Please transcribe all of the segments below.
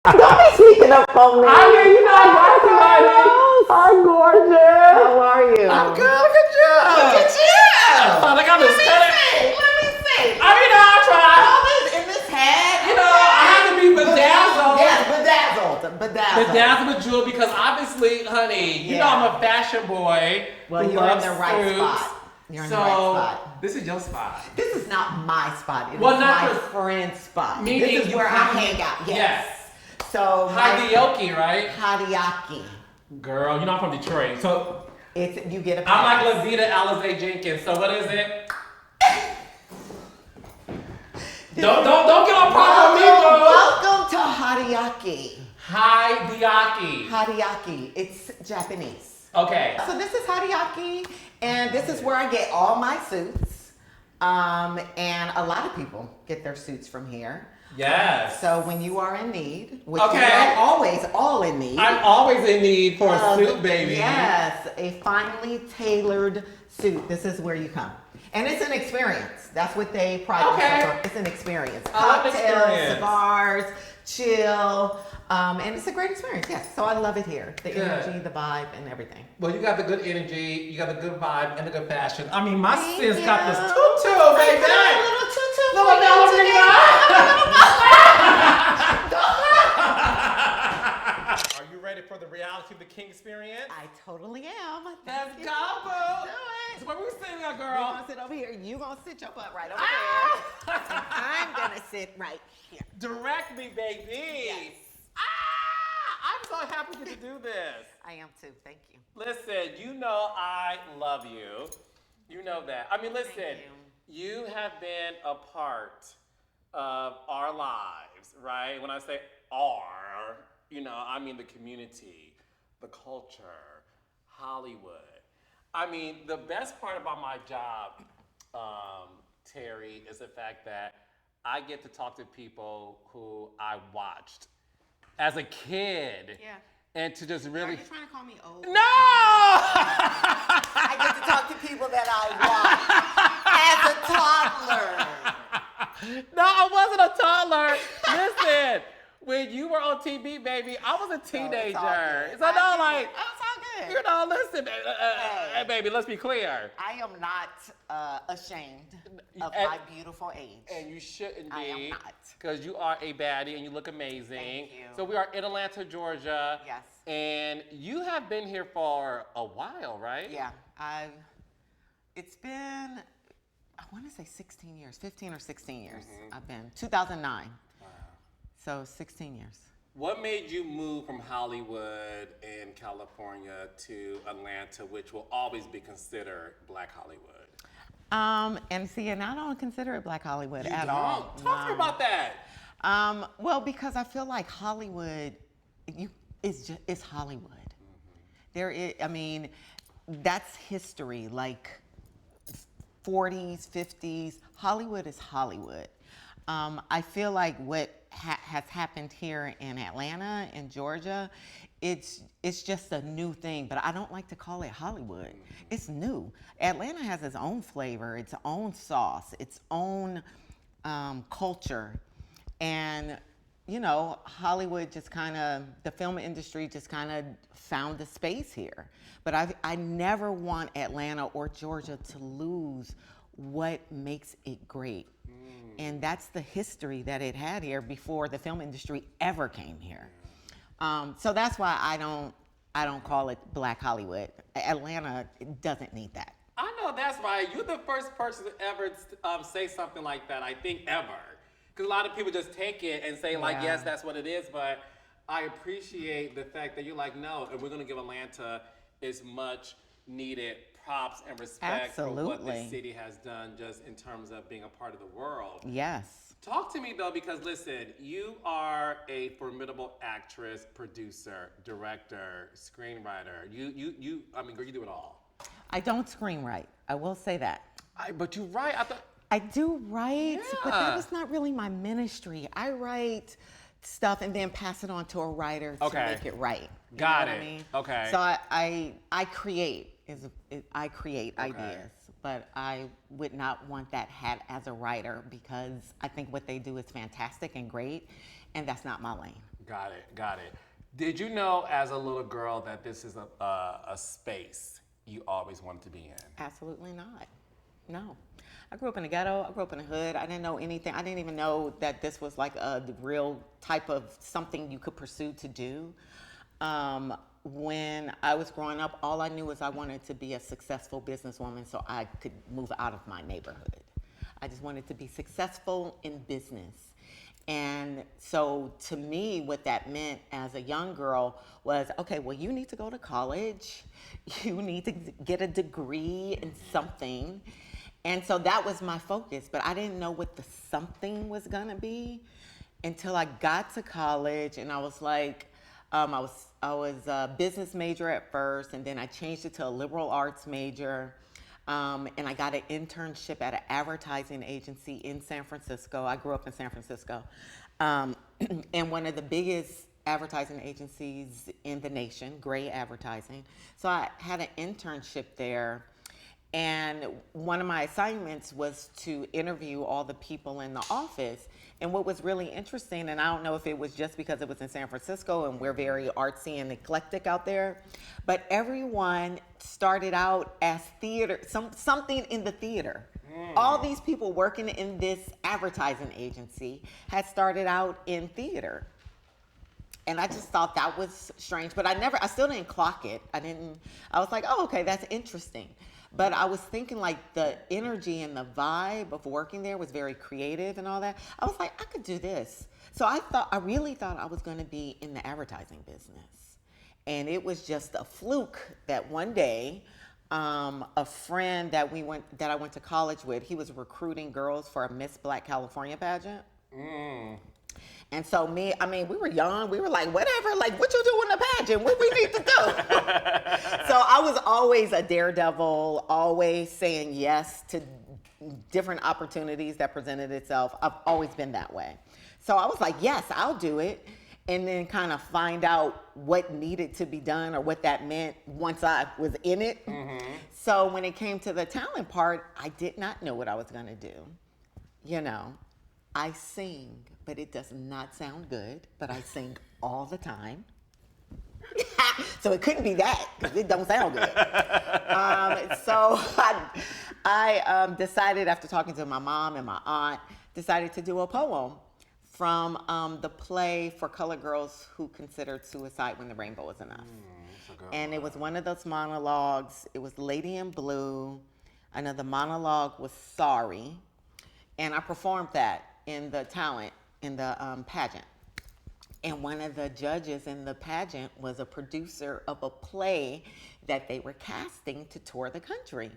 Don't be sneaking up on me. I mean, you know, hi, gorgeous. How are you? I'm good. Look at you. Look at you. Like I'm just Let me see. I mean, I try. All this in this hat. You know, I have to be bedazzled. Yes, bedazzled. Bedazzled with jewel because obviously, honey, you know I'm a fashion boy. Well, who you're in loves the right suits. spot. You're in the right spot. This is your spot. This is not my spot. It Well, is not my your friend's spot. Meaning This is you where I come- hang out. Yes. Yes. So Hadiyoki, right? Hadiaki. Girl, you know I'm from Detroit, so It's you get a I'm pass. like Levita Alizé Jenkins. So what is it? Don't get on par with me, bro. Welcome to Hadiaki. Hadiaki. Hadiaki. It's Japanese. Okay. So this is Hadiaki, and this is where I get all my suits. And a lot of people get their suits from here. Yes. So when you are in need, which Okay. you are always all in need. I'm always in need for a suit, baby. Yes, a finely tailored suit. This is where you come. And it's an experience. That's what they pride themselves on. It's an experience. I love Cocktails, experience. cigars, chill. And it's a great experience, yes. So I love it here. The Good. energy, the vibe, and everything. Well, you got the good energy, you got the good vibe, and the good fashion. I mean, my Thank sis got this you. tutu, I baby. got a little tutu Little for you ballerina. today. Are you ready for the reality of the king experience? I totally am. Let's Thank you. go, boo. Do it. So where we sitting at, You're girl? gonna sit over here. You gonna sit your butt right over Ah! there. I'm gonna sit right here. Direct me, baby. Yes. I'm so happy to do this. I am too. Thank you. Listen, you know I love you. You know that. I mean, listen, Thank you have been a part of our lives, right? When I say our, you know, I mean the community, the culture, Hollywood. I mean, the best part about my job, Terry, is the fact that I get to talk to people who I watched as a kid. Yeah. And to just Are really... you trying to call me old? No! I get to talk to people that I watched as a toddler. No, I wasn't a toddler. Listen, when you were on TV, baby, I was a teenager. So, no, like, Oh, it's all good. you know, listen, baby, hey, baby, let's be clear. I am not ashamed of And- my beautiful age. And you shouldn't I am be. not. Because you are a baddie and you look amazing. Thank you. So we are in Atlanta, Georgia. Yes. And you have been here for a while, right? Yeah, it's been, I want to say 16 years, 15 or 16 years. I've been, 2009. Wow. So 16 years. What made you move from Hollywood in California to Atlanta, which will always be considered Black Hollywood? And I don't consider it Black Hollywood You at don't? all. Talk to me about that. Well, because I feel like Hollywood, it's Hollywood. There is, I mean, that's history, like 40s, 50s. Hollywood is Hollywood. I feel like what has happened here in Atlanta and Georgia, it's just a new thing, but I don't like to call it Hollywood. It's new. Atlanta has its own flavor, its own sauce, its own culture. And, you know, Hollywood just kind of, the film industry just kind of found a space here. But I never want Atlanta or Georgia to lose what makes it great. And that's the history that it had here before the film industry ever came here. So that's why I don't call it Black Hollywood. Atlanta doesn't need that. I know that's right. You're the first person to ever say something like that, I think, ever. Because a lot of people just take it and say, like, yes, that's what it is. But I appreciate the fact that you're like, no, and we're going to give Atlanta as much needed props and respect for what the city has done just in terms of being a part of the world. Yes. Talk to me, though, because, listen, you are a formidable actress, producer, director, screenwriter. I mean, girl, you do it all. I don't screenwrite. I will say that. But you write. I thought... I do write, but Yeah. that is not really my ministry. I write stuff and then pass it on to a writer to Okay. make it right. You Got know it. what I mean? Okay. So I create ideas, but I would not want that hat as a writer because I think what they do is fantastic and great, and that's not my lane. Got it. Got it. Did you know as a little girl that this is a space you always wanted to be in? Absolutely not. No. I grew up in the ghetto. I grew up in the hood. I didn't know anything. I didn't even know that this was like a real type of something you could pursue to do. When I was growing up, all I knew was I wanted to be a successful businesswoman so I could move out of my neighborhood. I just wanted to be successful in business. And so to me, what that meant as a young girl was, okay, well, you need to go to college. You need to get a degree in something. And so that was my focus, but I didn't know what the something was gonna be until I got to college, and I was like, I was a business major at first, and then I changed it to a liberal arts major. And I got an internship at an advertising agency in San Francisco. I grew up in San Francisco. And one of the biggest advertising agencies in the nation, Gray Advertising. So I had an internship there. And one of my assignments was to interview all the people in the office. And what was really interesting, and I don't know if it was just because it was in San Francisco and we're very artsy and eclectic out there, but everyone started out as theater, something in the theater. All these people working in this advertising agency had started out in theater. And I just thought that was strange, but I still didn't clock it. I was like, oh, okay, that's interesting. But I was thinking like the energy and the vibe of working there was very creative and all that. I was like, I could do this. So I really thought I was going to be in the advertising business. And it was just a fluke that one day, a friend that I went to college with, he was recruiting girls for a Miss Black California pageant. And so we were young. We were like, whatever, like, what you do in the pageant? What we need to do? So I was always a daredevil, always saying yes to different opportunities that presented itself. I've always been that way. So I was like, yes, I'll do it. And then kind of find out what needed to be done or what that meant once I was in it. So when it came to the talent part, I did not know what I was going to do. You know, I sing, but it does not sound good, but I sing all the time. So it couldn't be that, because it don't sound good. So I decided, after talking to my mom and my aunt, decided to do a poem from the play For Colored Girls Who Considered Suicide When the Rainbow Was Enough. And it was one of those monologues. It was Lady in Blue. Another monologue was Sorry. And I performed that in the talent, in the pageant. And one of the judges in the pageant was a producer of a play that they were casting to tour the country.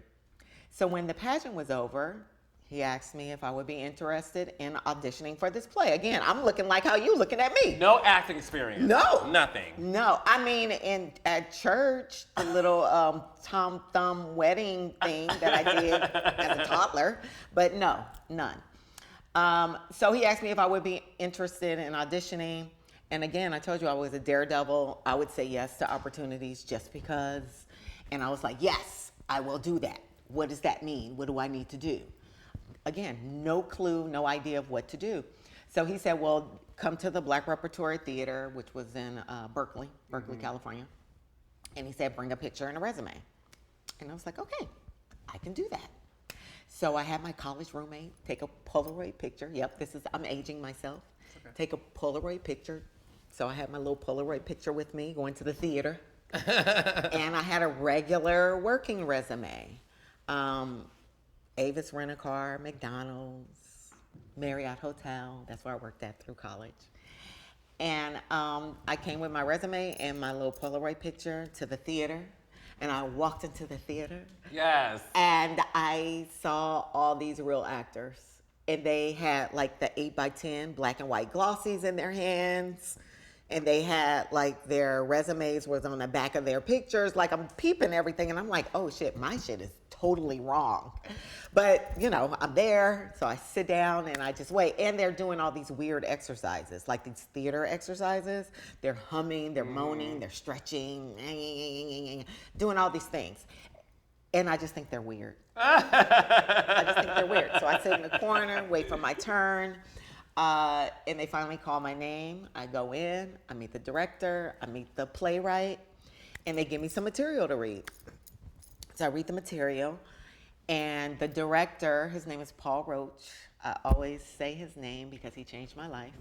So when the pageant was over, he asked me if I would be interested in auditioning for this play. Again, I'm looking like how you looking at me. No acting experience. No. Nothing. No. I mean, at church, the little Tom Thumb wedding thing that I did as a toddler, but no, none. So he asked me if I would be interested in auditioning. And again, I told you I was a daredevil. I would say yes to opportunities just because. And I was like, yes, I will do that. What does that mean? What do I need to do? Again, no clue, no idea of what to do. So he said, well, come to the Black Repertory Theater, which was in Berkeley, California. And he said, bring a picture and a resume. And I was like, okay, I can do that. So I had my college roommate take a Polaroid picture. Yep, I'm aging myself. Okay. Take a Polaroid picture. So I had my little Polaroid picture with me going to the theater. And I had a regular working resume. Avis Rent-A-Car, McDonald's, Marriott Hotel. That's where I worked at through college. And I came with my resume and my little Polaroid picture to the theater. And I walked into the theater. Yes. And I saw all these real actors. And they had like the 8x10 black and white glossies in their hands. And they had like their resumes was on the back of their pictures. Like I'm peeping everything. And I'm like, oh shit, my shit is totally wrong. But, you know, I'm there. So I sit down and I just wait. And they're doing all these weird exercises, like these theater exercises. They're humming, they're moaning, they're stretching, doing all these things. And I just think they're weird. I just think they're weird. So I sit in the corner, wait for my turn. And they finally call my name. I go in, I meet the director, I meet the playwright, and they give me some material to read. So I read the material, and the director, his name is Paul Roach. I always say his name because he changed my life.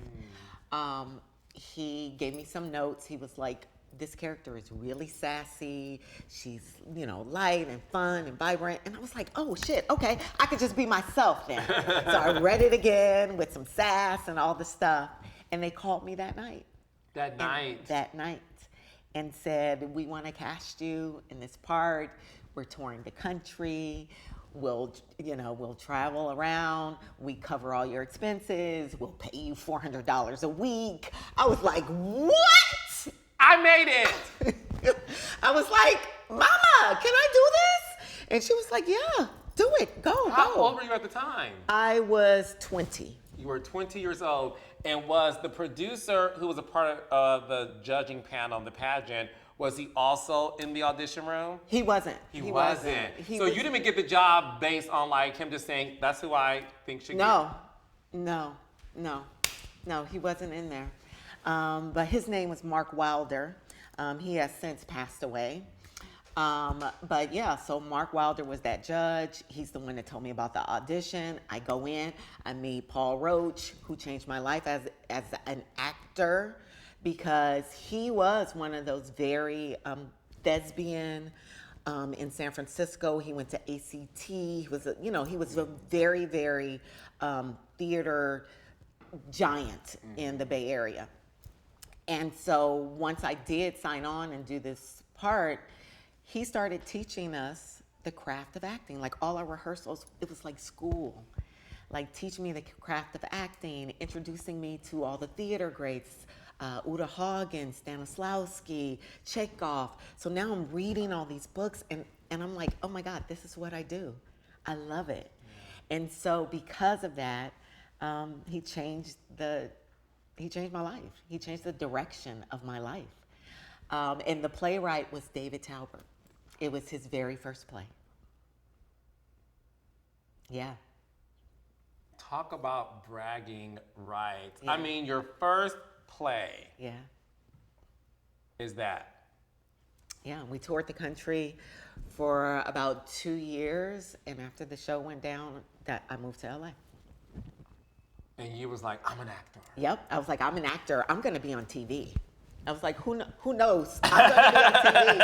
He gave me some notes. He was like, this character is really sassy. She's, light and fun and vibrant. And I was like, oh shit, okay, I could just be myself then. So I read it again with some sass and all the stuff. And they called me that night. That night. And said, we want to cast you in this part. We're touring the country. We'll travel around. We cover all your expenses. We'll pay you $400 a week. I was like, what? I made it. I was like, Mama, can I do this? And she was like, yeah, do it. Go. How old were you at the time? I was 20. You were 20 years old. And was the producer who was a part of the judging panel, the pageant, was he also in the audition room? He wasn't. He wasn't. So you didn't get the job based on like him just saying, that's who I think should No, he wasn't in there. But his name was Mark Wilder. He has since passed away. But yeah, so Mark Wilder was that judge. He's the one that told me about the audition. I go in, I meet Paul Roach, who changed my life as an actor, because he was one of those very thespian in San Francisco. He went to ACT. He was a very, very theater giant in the Bay Area. And so once I did sign on and do this part, he started teaching us the craft of acting. Like all our rehearsals, it was like school. Like teaching me the craft of acting, introducing me to all the theater greats, Uta Hagen, Stanislavski, Chekhov. So now I'm reading all these books and I'm like, oh my God, this is what I do. I love it. Yeah. And so because of that, he changed my life. He changed the direction of my life. And the playwright was David Talbert. It was his very first play. Yeah. Talk about bragging rights. Yeah. I mean, your first play. Yeah. Is that? Yeah, we toured the country for about 2 years, and after the show went down, I moved to LA. And you was like, I'm an actor. Yep, I was like, I'm an actor. I'm gonna be on TV. I was like, who knows? I'm gonna be on TV.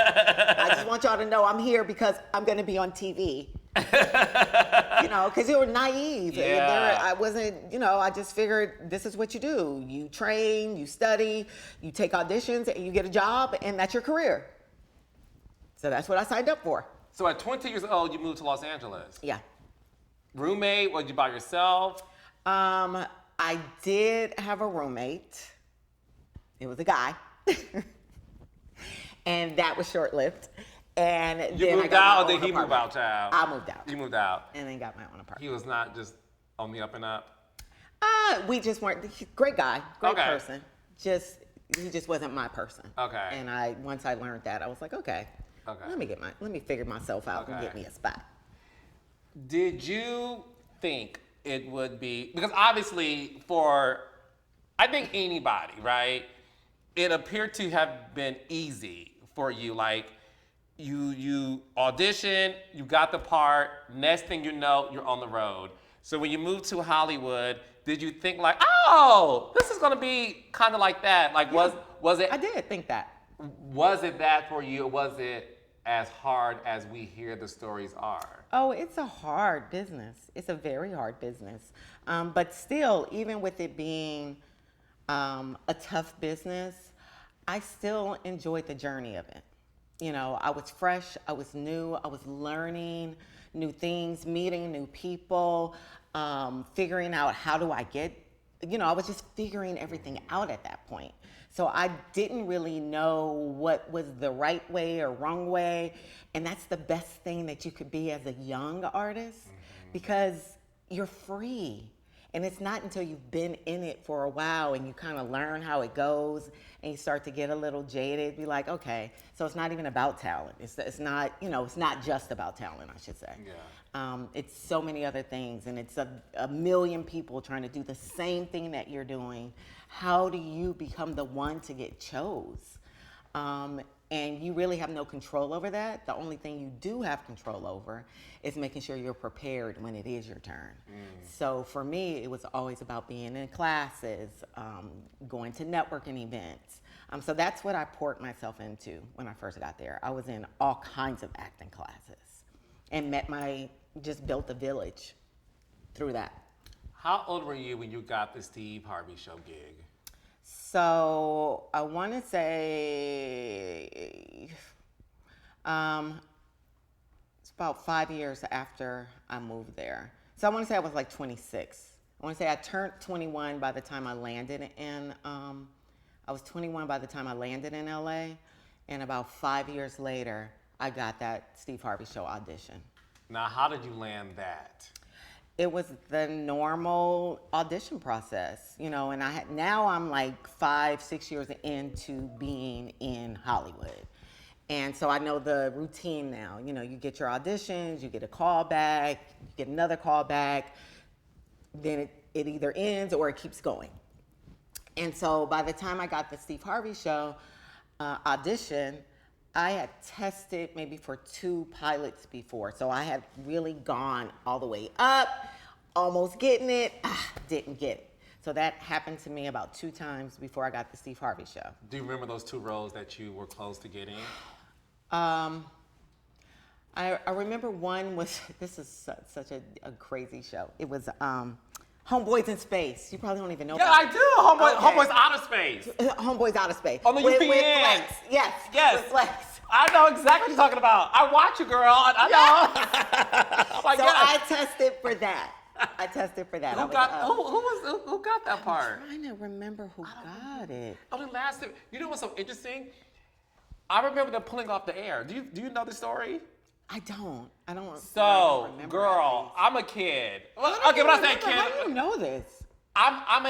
I just want y'all to know I'm here because I'm gonna be on TV. Because you were naive. Yeah. I wasn't, I just figured this is what you do. You train, you study, you take auditions, and you get a job, and that's your career. So that's what I signed up for. So at 20 years old, you moved to Los Angeles. Yeah. Roommate? Was you by yourself? I did have a roommate. It was a guy. And that was short-lived. And you then moved out, or did he move out, child? I moved out. You moved out. And then got my own apartment. He was not just on the up and up? We just weren't, great guy, great person. He just wasn't my person. Okay. And once I learned that, I was like, okay. Let me figure myself out and get me a spot. Did you think it would be, because obviously I think anybody, right? It appeared to have been easy for you. Like you audition, you got the part, next thing you know, you're on the road. So when you moved to Hollywood, did you think like, oh, this is gonna be kind of like that? Like was it? I did think that. Was it that for you, or was it as hard as we hear the stories are? Oh, it's a hard business. It's a very hard business. But still, even with it being a tough business, I still enjoyed the journey of it. I was fresh, I was new, I was learning new things, meeting new people, figuring out how do I get, I was just figuring everything out at that point. So I didn't really know what was the right way or wrong way. And that's the best thing that you could be as a young artist, because you're free And it's not until you've been in it for a while and you kind of learn how it goes and you start to get a little jaded, be like, okay, so it's not even about talent. It's not, it's not just about talent, I should say. Yeah. It's so many other things, and it's a million people trying to do the same thing that you're doing. How do you become the one to get chose? And you really have no control over that. The only thing you do have control over is making sure you're prepared when it is your turn. So for me, it was always about being in classes, going to networking events. So that's what I poured myself into when I first got there. I was in all kinds of acting classes and just built a village through that. How old were you when you got the Steve Harvey Show gig? So I want to say it's about 5 years after I moved there. So I want to say I was like 26. I want to say I turned 21 by the time I landed in. I was 21 by the time I landed in LA, and about 5 years later, I got that Steve Harvey Show audition. Now, how did you land that? It was the normal audition process, and now I'm like 5-6 years into being in Hollywood. And so I know the routine now. You get your auditions, you get a call back, you get another call back, then it either ends or it keeps going. And so by the time I got the Steve Harvey Show audition, I had tested maybe for 2 pilots before. So I had really gone all the way up, almost getting it, didn't get it. So that happened to me about 2 times before I got the Steve Harvey Show. Do you remember those 2 roles that you were close to getting? I remember one was, this is such a crazy show. It was Homeboys in Space. You probably don't even know about it. Yeah, I do. Homeboys Outer Space. Homeboys Outer Space. On the with UPN. Flex. Yes. Yes. With Flex. I know exactly what you're talking about. I watch you, girl. I know. I'm like, So yes. I tested for that. Who got that part? I'm trying to remember who got it. Only lasted. You know what's so interesting? I remember them pulling off the air. Do you know the story? I don't So, remember girl, at I'm a kid. least. How Okay, do when I you say remember? kid, How do you know this? I'm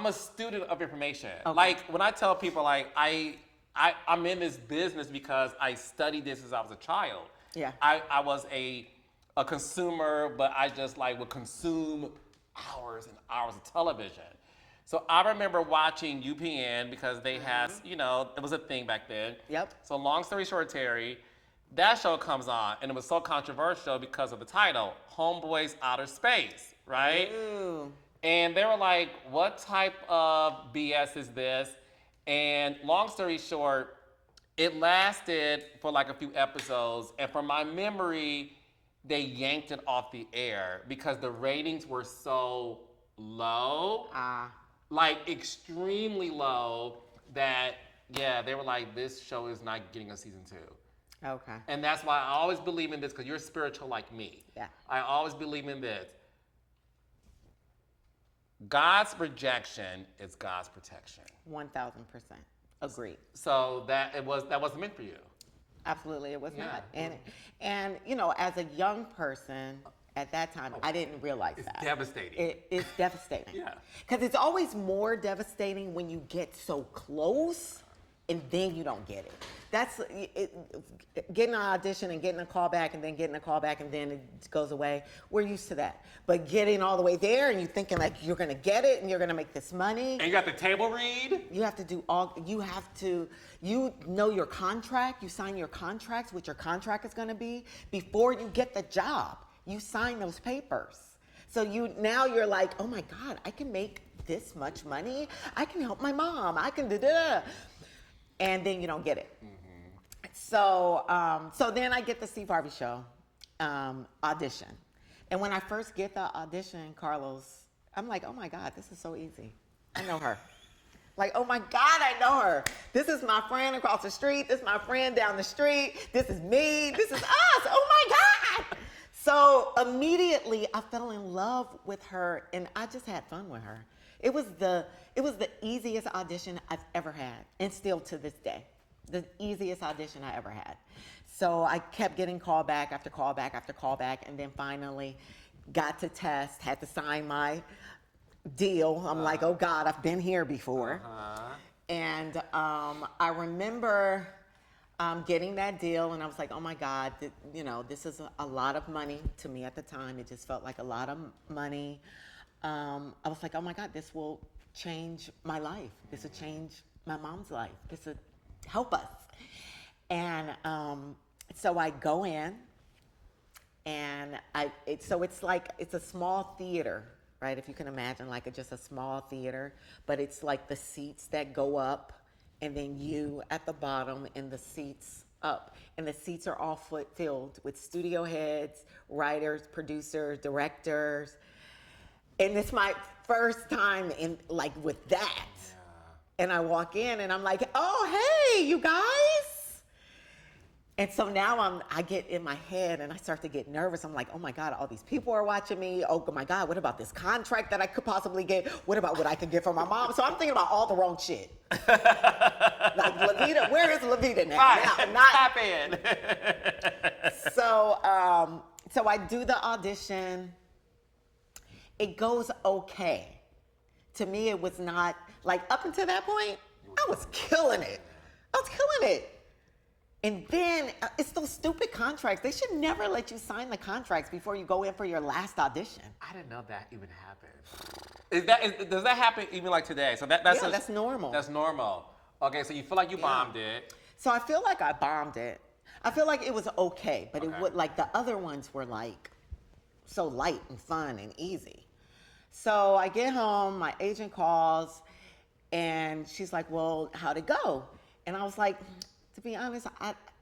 a student of information. Okay. Like when I tell people like I'm in this business because I studied this as I was a child. Yeah. I was a consumer, but I just would consume hours and hours of television. So I remember watching UPN because they had, it was a thing back then. Yep. So long story short, Terry, that show comes on, and it was so controversial because of the title, Homeboys Outer Space, right? Ooh. And they were like, what type of BS is this? And long story short, it lasted for like a few episodes, and from my memory, they yanked it off the air because the ratings were so low, like extremely low, that they were like, this show is not getting a season 2. Okay. And that's why I always believe in this, because you're spiritual like me. Yeah. I always believe in this. God's rejection is God's protection. 1,000%. Agreed. So that wasn't meant for you. Absolutely, it was Yeah. not. And as a young person at that time, I didn't realize It's that. devastating. It's devastating. Yeah. Because it's always more devastating when you get so close and then you don't get it. That's getting an audition and getting a call back and then getting a call back and then it goes away. We're used to that. But getting all the way there and you thinking like you're gonna get it and you're gonna make this money. And you got the table read? You have to do you know your contract, you sign your contracts, what your contract is gonna be before you get the job. You sign those papers. So now you're like, oh my God, I can make this much money. I can help my mom. I can da-da. And then you don't get it. Mm-hmm. So then I get the Steve Harvey Show audition. And when I first get the audition, Carlos, I'm like, oh my God, this is so easy. I know her. Like, oh my God, I know her. This is my friend across the street. This is my friend down the street. This is me. This is us. Oh my God. So immediately I fell in love with her and I just had fun with her. It was the easiest audition I've ever had, and still to this day, the easiest audition I ever had. So I kept getting call back after call back after call back, and then finally got to test, had to sign my deal. I'm like, oh God, I've been here before. And I remember getting that deal, and I was like, oh my God, this is a lot of money to me at the time. It just felt like a lot of money. I was like, oh my God, this will change my life. This will change my mom's life. This will help us. And so I go in, and it's like, it's a small theater, right? If you can imagine, like just a small theater, but it's like the seats that go up, and then you at the bottom, and the seats up. And the seats are all filled with studio heads, writers, producers, directors. And it's my first time with that. And I walk in, and I'm like, oh, hey, you guys. And so now I get in my head, and I start to get nervous. I'm like, oh my God, all these people are watching me. Oh my God, what about this contract that I could possibly get? What about what I could get from my mom? So I'm thinking about all the wrong shit. Like Levita, where is Levita now? Right, tap in. So I do the audition. It goes okay. To me, it was not, like up until that point, I was killing it. And then it's those stupid contracts. They should never let you sign the contracts before you go in for your last audition. I didn't know that even happened. Does that happen even like today? So that's normal. That's normal. Okay, so you feel like you bombed it. So I feel like I bombed it. I feel like it was okay, but it would, like the other ones were like so light and fun and easy. So I get home, my agent calls, and she's like, well, how'd it go? And I was like, to be honest,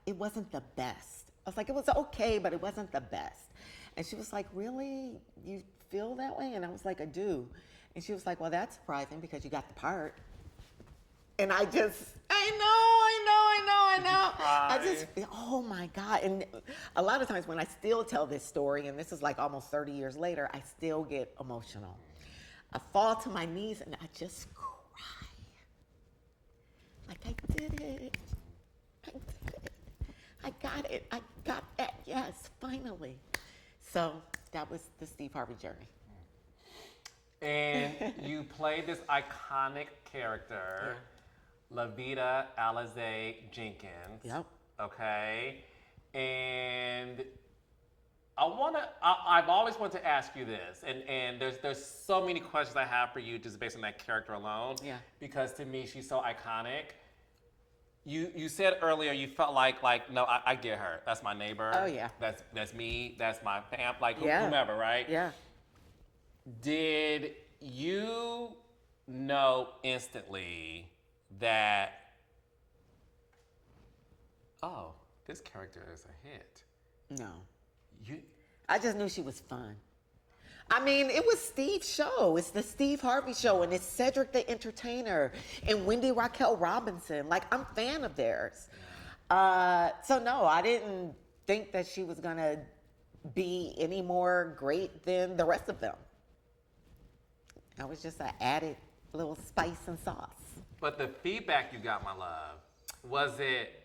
it wasn't the best. I was like, it was okay, but it wasn't the best. And she was like, really? You feel that way? And I was like, I do. And she was like, well, that's surprising because you got the part. And I know. Oh my God. And a lot of times when I still tell this story, and this is like almost 30 years later, I still get emotional. I fall to my knees and I just cry. Like, I did it. I got it. I got that. Yes, finally. So that was the Steve Harvey journey. And you played this iconic character, Levita Alize Jenkins. Yep. Okay. And I've always wanted to ask you this, and there's so many questions I have for you just based on that character alone. Yeah. Because to me, she's so iconic. You said earlier you felt like no, I get her. That's my neighbor. Oh yeah. That's me. That's my fam. Like Yeah. whomever, right? Yeah. Did you know instantly that, oh, this character is a hit? No. You. I just knew she was fun. I mean, it was Steve's show. It's the Steve Harvey show, and it's Cedric the Entertainer and Wendy Raquel Robinson. Like, I'm a fan of theirs. So no, I didn't think that she was gonna be any more great than the rest of them. I was just an added little spice and sauce. But the feedback you got, my love, was it?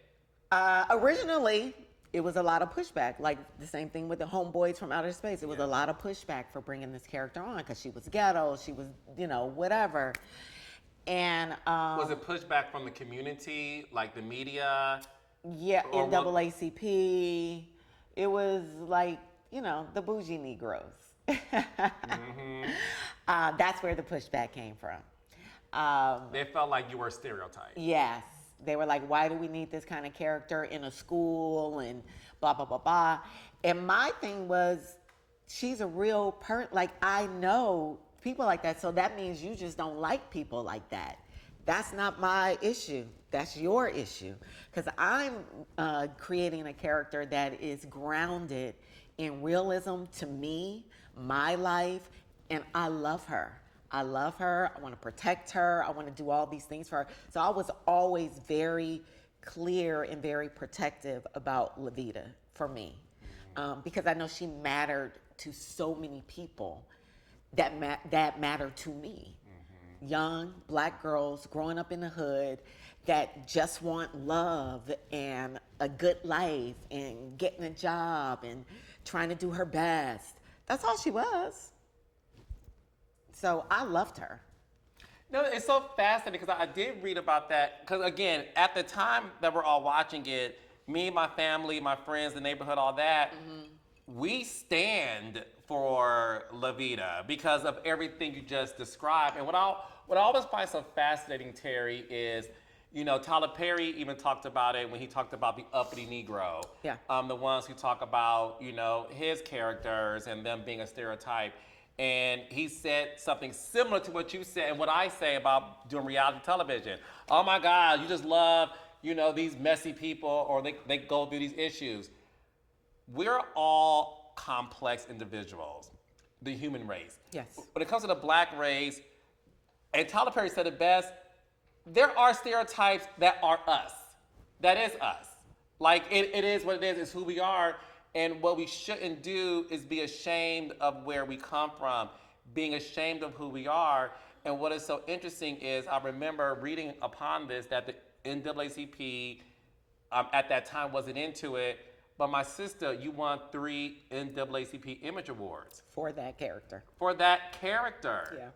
Originally, it was a lot of pushback, like the same thing with the Homeboys from Outer Space. It was a lot of pushback for bringing this character on because she was ghetto, she was, whatever. And Was it pushback from the community, like the media? Yeah, NAACP. It was like, the bougie Negroes. That's where the pushback came from. They felt like you were a stereotype. Yes. They were like, why do we need this kind of character in a school and blah, blah, blah, blah. And my thing was, she's a real person. Like, I know people like that, so that means you just don't like people like that. That's not my issue. That's your issue. Because I'm creating a character that is grounded in realism to me, my life, and I love her. I love her. I want to protect her. I want to do all these things for her. So I was always very clear and very protective about Levita for me, because I know she mattered to so many people that matter to me. Mm-hmm. Young Black girls growing up in the hood that just want love and a good life and getting a job and trying to do her best. That's all she was. So I loved her. No, it's so fascinating because I did read about that. Because again, at the time that we're all watching it, me, my family, my friends, the neighborhood, all that, we stand for La Vida because of everything you just described. And what I always find so fascinating, Terry, is, you know, Tyler Perry even talked about it when he talked about the uppity Negro. Yeah. The ones who talk about, you know, his characters and them being a stereotype. And he said something similar to what you said and what I say about doing reality television. Oh my God, you just love, you know, these messy people, or they go through these issues. We're all complex individuals, the human race. Yes. When it comes to the black race, and Tyler Perry said it best, there are stereotypes that are us. That is us. Like, it is what it is. It's who we are. And what we shouldn't do is be ashamed of where we come from, being ashamed of who we are. And what is so interesting is I remember reading upon this that the NAACP at that time wasn't into it. But my sister, you won 3 NAACP Image Awards. For that character. For that character. Yeah.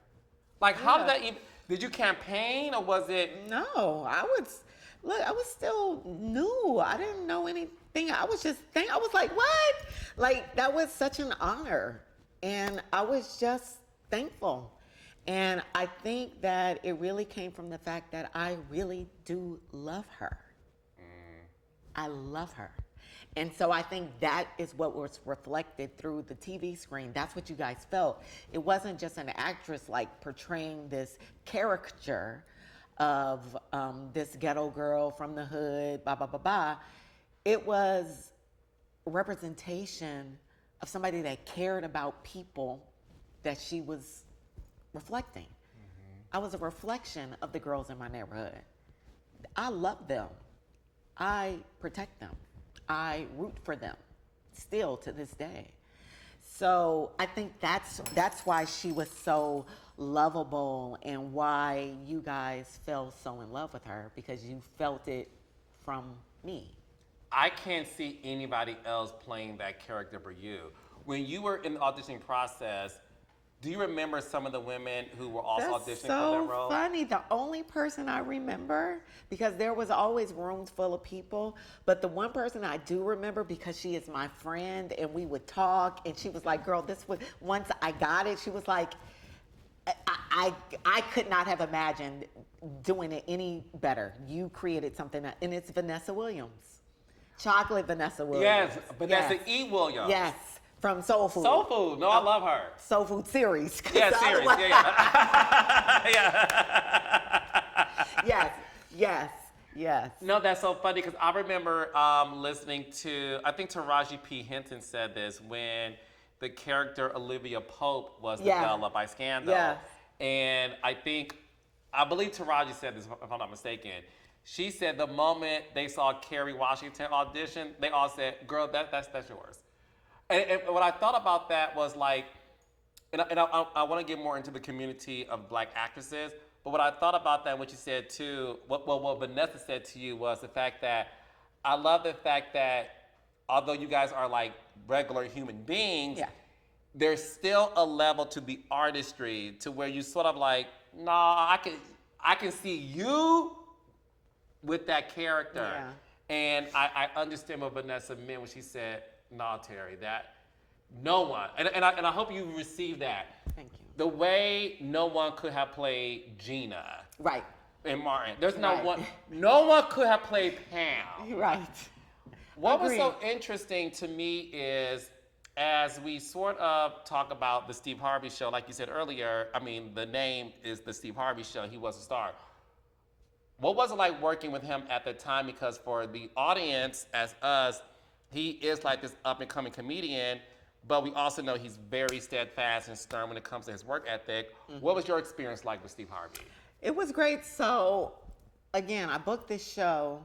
Like, how did that even, did you campaign or was it? No, I was still new. I didn't know anything. I was just I was like, what? Like, that was such an honor. And I was just thankful. And I think that it really came from the fact that I really do love her. I love her. And so I think that is what was reflected through the TV screen. That's what you guys felt. It wasn't just an actress like portraying this caricature of this ghetto girl from the hood, blah, blah, blah, blah. It was a representation of somebody that cared about people that she was reflecting. I was a reflection of the girls in my neighborhood. I love them. I protect them. I root for them still to this day. So I think that's why she was so lovable and why you guys fell so in love with her, because you felt it from me. I can't see anybody else playing that character for you. When you were in the auditioning process, do you remember some of the women who were also auditioning for that role? So funny. The only person I remember, because there was always rooms full of people, but the one person I do remember, because she is my friend and we would talk, and she was like, girl, this was, once I got it, she was like, I could not have imagined doing it any better. You created something, and it's Vanessa Williams. Chocolate Vanessa Williams. Yes, Vanessa E. Williams. Yes. From Soul Food. Soul Food. No, I love her. Soul Food series. Yeah, series. Yeah. Yes. No, that's so funny because I remember listening to, I think Taraji P. Henson said this when the character Olivia Pope was developed by Scandal. Yeah. And I believe Taraji said this, if I'm not mistaken. She said the moment they saw Kerry Washington audition, they all said, girl, that's yours. And what I thought about that was like, and I want to get more into the community of black actresses, but what I thought about that, what you said too, what Vanessa said to you was the fact that I love the fact that although you guys are like regular human beings, there's still a level to the artistry to where you sort of like, nah, I can see you with that character. Yeah. And I understand what Vanessa meant when she said, nah, Terry, that no one, and I hope you received that. Thank you. The way no one could have played Gina. Right. And Martin. There's no Right. one, no one could have played Pam. Right. What was Agreed. so interesting to me is, as we sort of talk about the Steve Harvey show, like you said earlier, I mean, the name is the Steve Harvey show, he was a star. What was it like working with him at the time? Because for the audience, as us, he is like this up-and-coming comedian, but we also know he's very steadfast and stern when it comes to his work ethic. Mm-hmm. What was your experience like with Steve Harvey? It was great. So, again, I booked this show,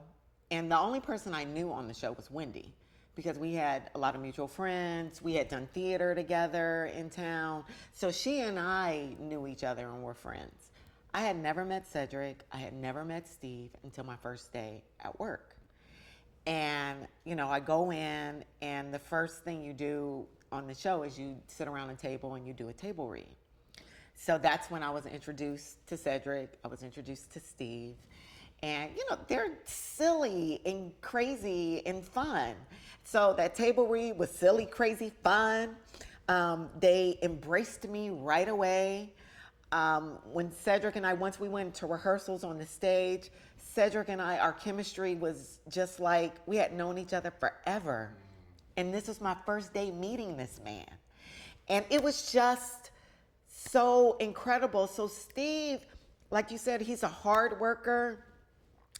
and the only person I knew on the show was Wendy, because we had a lot of mutual friends. We had done theater together in town. So she and I knew each other and were friends. I had never met Cedric. I had never met Steve until my first day at work. And, you know, I go in, and the first thing you do on the show is you sit around a table and you do a table read. So that's when I was introduced to Cedric. I was introduced to Steve. And, you know, they're silly and crazy and fun. So that table read was silly, crazy, fun. They embraced me right away. When Cedric and I, once we went to rehearsals on the stage, Cedric and I, our chemistry was just like we had known each other forever. And this was my first day meeting this man. And it was just so incredible. So Steve, like you said, he's a hard worker.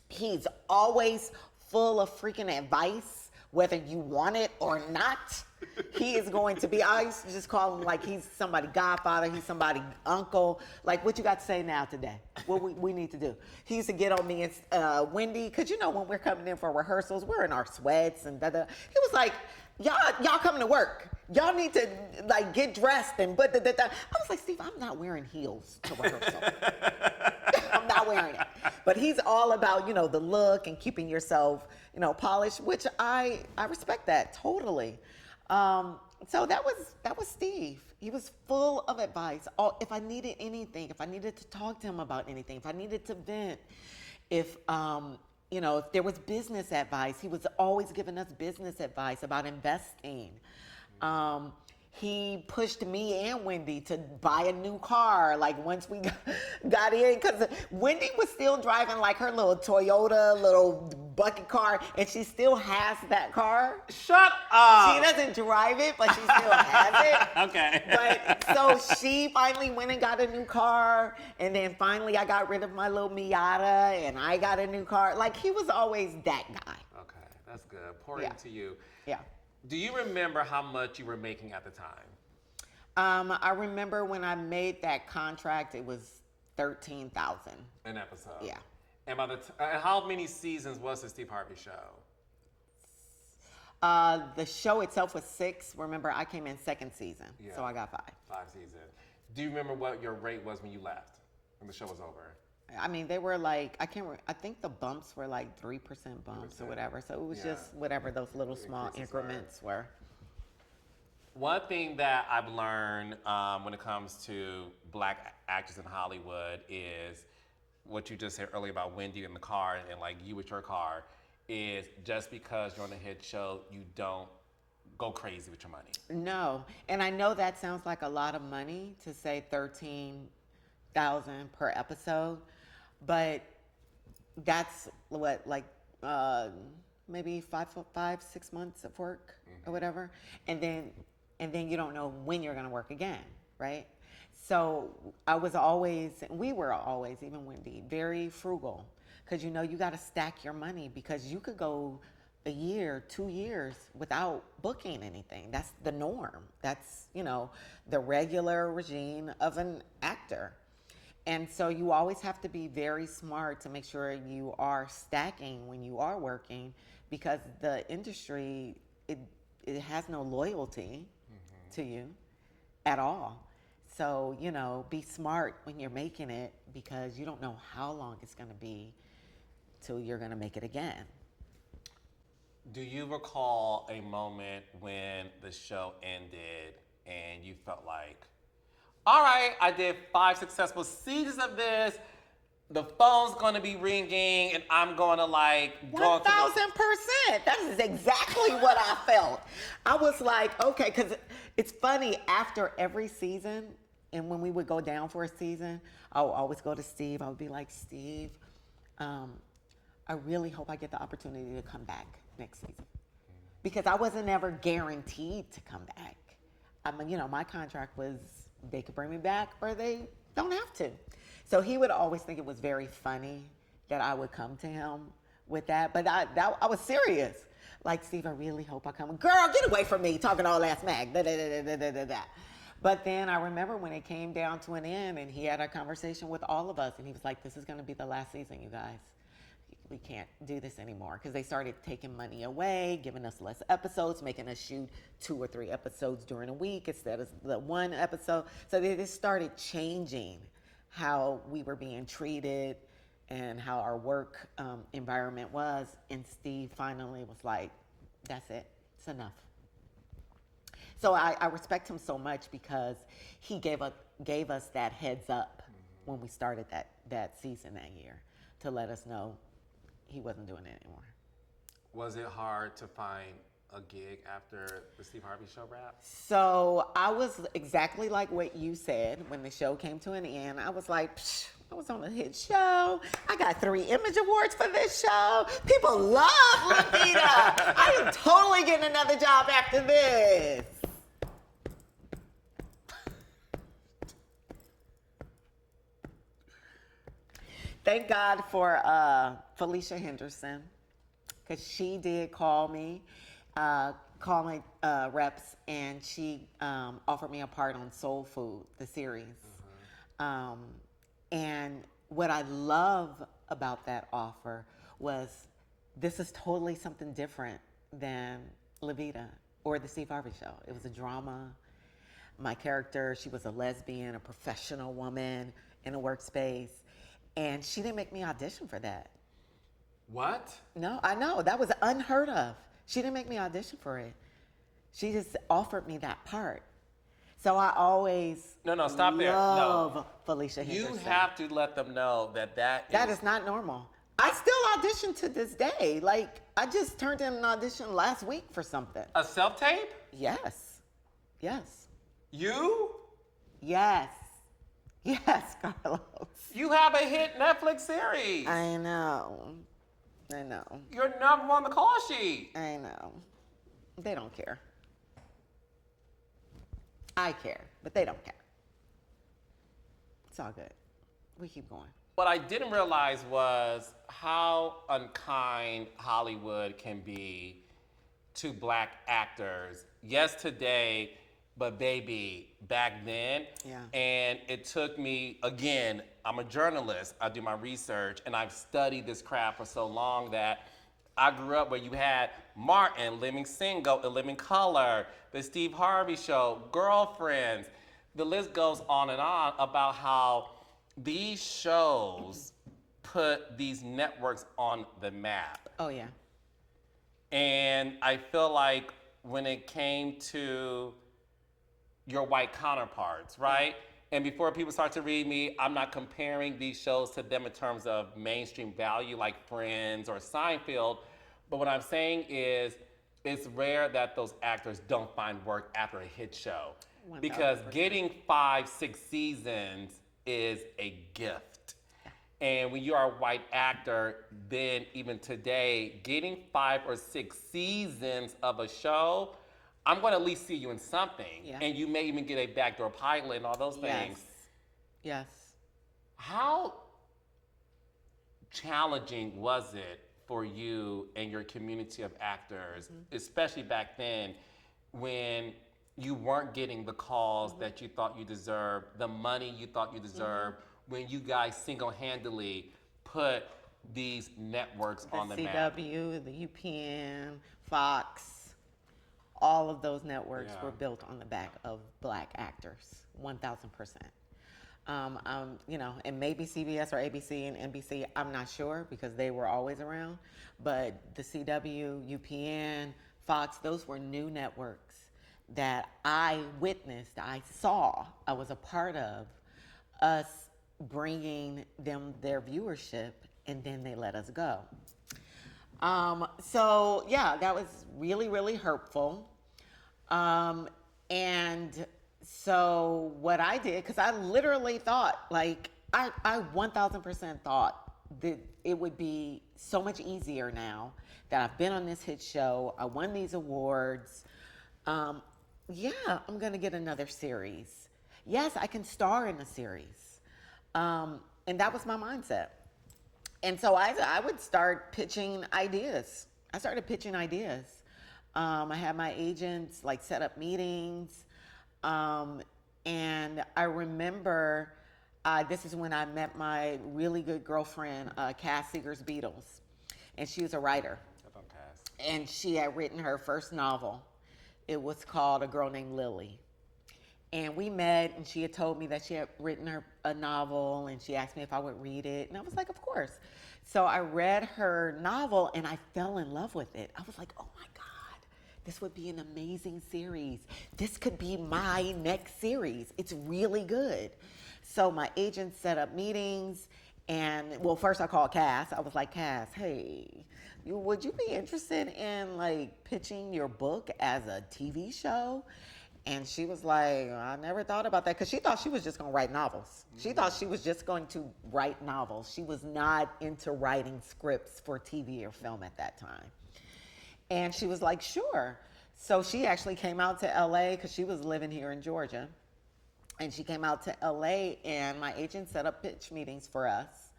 He's always full of freaking advice, whether you want it or not. He is going to be, I used to just call him like he's somebody godfather, he's somebody uncle. Like, what you got to say now today? What we need to do? He used to get on me and Wendy, because you know when we're coming in for rehearsals, we're in our sweats and da-da. He was like, y'all coming to work. Y'all need to like get dressed and but da-da-da. I was like, Steve, I'm not wearing heels to rehearsal. I'm not wearing it. But he's all about, you know, the look and keeping yourself, you know, polished, which I respect that totally. So that was Steve. He was full of advice. If I needed anything, if I needed to talk to him about anything, if I needed to vent, if you know, if there was business advice, he was always giving us business advice about investing. He pushed me and Wendy to buy a new car. Like once we got in, because Wendy was still driving like her little Toyota little bucket car, and she still has that car. Shut up. She doesn't drive it, but she still has it. Okay. But so she finally went and got a new car, and then finally I got rid of my little Miata, and I got a new car. Like he was always that guy. Okay, that's good. Pouring to you. Yeah. Do you remember how much you were making at the time? I remember when I made that contract, it was $13,000 an episode. Yeah. And by and how many seasons was the Steve Harvey show? The show itself was 6. Remember, I came in second season, so I got 5. 5 seasons. Do you remember what your rate was when you left, when the show was over? I mean, they were like, I think the bumps were like 3% bumps or whatever. So it was just whatever those little small increments were. One thing that I've learned when it comes to black actors in Hollywood is what you just said earlier about Wendy in the car and like you with your car is just because you're on a hit show, you don't go crazy with your money. No. And I know that sounds like a lot of money to say $13,000 per episode, but that's what, like maybe 5-6 months of work or whatever. And then you don't know when you're going to work again, right? So we were always, even Wendy, very frugal. Because you know you got to stack your money because you could go a year, 2 years without booking anything. That's the norm. That's, you know, the regular regime of an actor. And so you always have to be very smart to make sure you are stacking when you are working because the industry, it has no loyalty to you at all. So, you know, be smart when you're making it because you don't know how long it's going to be till you're going to make it again. Do you recall a moment when the show ended and you felt like, all right, I did 5 successful seasons of this. The phone's gonna be ringing, and I'm gonna like 1,000%. That is exactly what I felt. I was like, okay, because it's funny. After every season, and when we would go down for a season, I would always go to Steve. I would be like, Steve, I really hope I get the opportunity to come back next season, because I wasn't ever guaranteed to come back. I mean, you know, my contract was they could bring me back or they don't have to. So he would always think it was very funny that I would come to him with that. But I was serious. Like, Steve, I really hope I come. Girl, get away from me, talking all that smack. Da, da, da, da, da, da, da. But then I remember when it came down to an end and he had a conversation with all of us. And he was like, this is going to be the last season, you guys. We can't do this anymore. Because they started taking money away, giving us less episodes, making us shoot 2 or 3 episodes during a week instead of the 1 episode. So they just started changing how we were being treated and how our work environment was. And Steve finally was like, that's it. It's enough. So I respect him so much because he gave us that heads up when we started that season that year to let us know he wasn't doing it anymore. Was it hard to find a gig after the Steve Harvey show wrapped? So I was exactly like what you said when the show came to an end. I was like, psh, I was on a hit show. I got 3 Image Awards for this show. People love Lupita. I am totally getting another job after this. Thank God for Felicia Henderson, because she did call me, call my reps, and she offered me a part on Soul Food, the series. And what I love about that offer was this is totally something different than Lupita or the Steve Harvey show. It was a drama. My character, she was a lesbian, a professional woman in a workspace. And she didn't make me audition for that. What? No, I know. That was unheard of. She didn't make me audition for it. She just offered me that part. So I always stop there. love Felicia Henderson. You have to let them know that is not normal. I still audition to this day. Like, I just turned in an audition last week for something. a self-tape? Yes. Yes. You? Yes. Yes, Carlos. You have a hit Netflix series. I know. You're number 1 on the call sheet. I know. They don't care. I care, but they don't care. It's all good. We keep going. What I didn't realize was how unkind Hollywood can be to Black actors. Yes, today, but baby, back then. Yeah. And it took me, again, I'm a journalist. I do my research, and I've studied this craft for so long that I grew up where you had Martin, Living Single, In Living Color, the Steve Harvey Show, Girlfriends. The list goes on and on about how these shows put these networks on the map. Oh, yeah. And I feel like when it came to your white counterparts, right? And before people start to read me, I'm not comparing these shows to them in terms of mainstream value like Friends or Seinfeld. But what I'm saying is it's rare that those actors don't find work after a hit show. 1000%. Because getting 5, 6 seasons is a gift. And when you are a white actor, then even today, getting 5 or 6 seasons of a show, I'm going to at least see you in something. Yeah. And you may even get a backdoor pilot and all those things. Yes. How challenging was it for you and your community of actors, especially back then, when you weren't getting the calls that you thought you deserved, the money you thought you deserved, when you guys single-handedly put these networks on the map? The CW, the UPN, Fox, all of those networks were built on the back of Black actors, 1,000%. And maybe CBS or ABC and NBC, I'm not sure because they were always around. But the CW, UPN, Fox, those were new networks that I witnessed, I saw, I was a part of us bringing them their viewership, and then they let us go. So yeah, that was really, really hurtful. And so what I did, because I literally thought, like, I 1000% thought that it would be so much easier now that I've been on this hit show, I won these awards. Yeah, I'm gonna get another series. Yes, I can star in a series. And that was my mindset. And so I would start pitching ideas. I started pitching ideas. I had my agents like set up meetings. And I remember this is when I met my really good girlfriend, Cass Seeger's Beatles. And she was a writer. And she had written her first novel. It was called A Girl Named Lily. And we met, and she had told me that she had written a novel, and she asked me if I would read it. And I was like, of course. So I read her novel, and I fell in love with it. I was like, oh my God, this would be an amazing series. This could be my next series. It's really good. So my agent set up meetings, and well, first I called Cass. I was like, Cass, hey, would you be interested in like pitching your book as a TV show? And she was like, I never thought about that, because she thought she was just going to write novels. She thought she was just going to write novels. She was not into writing scripts for TV or film at that time. And she was like, sure. So she actually came out to LA, because she was living here in Georgia. And she came out to LA, and my agent set up pitch meetings for us.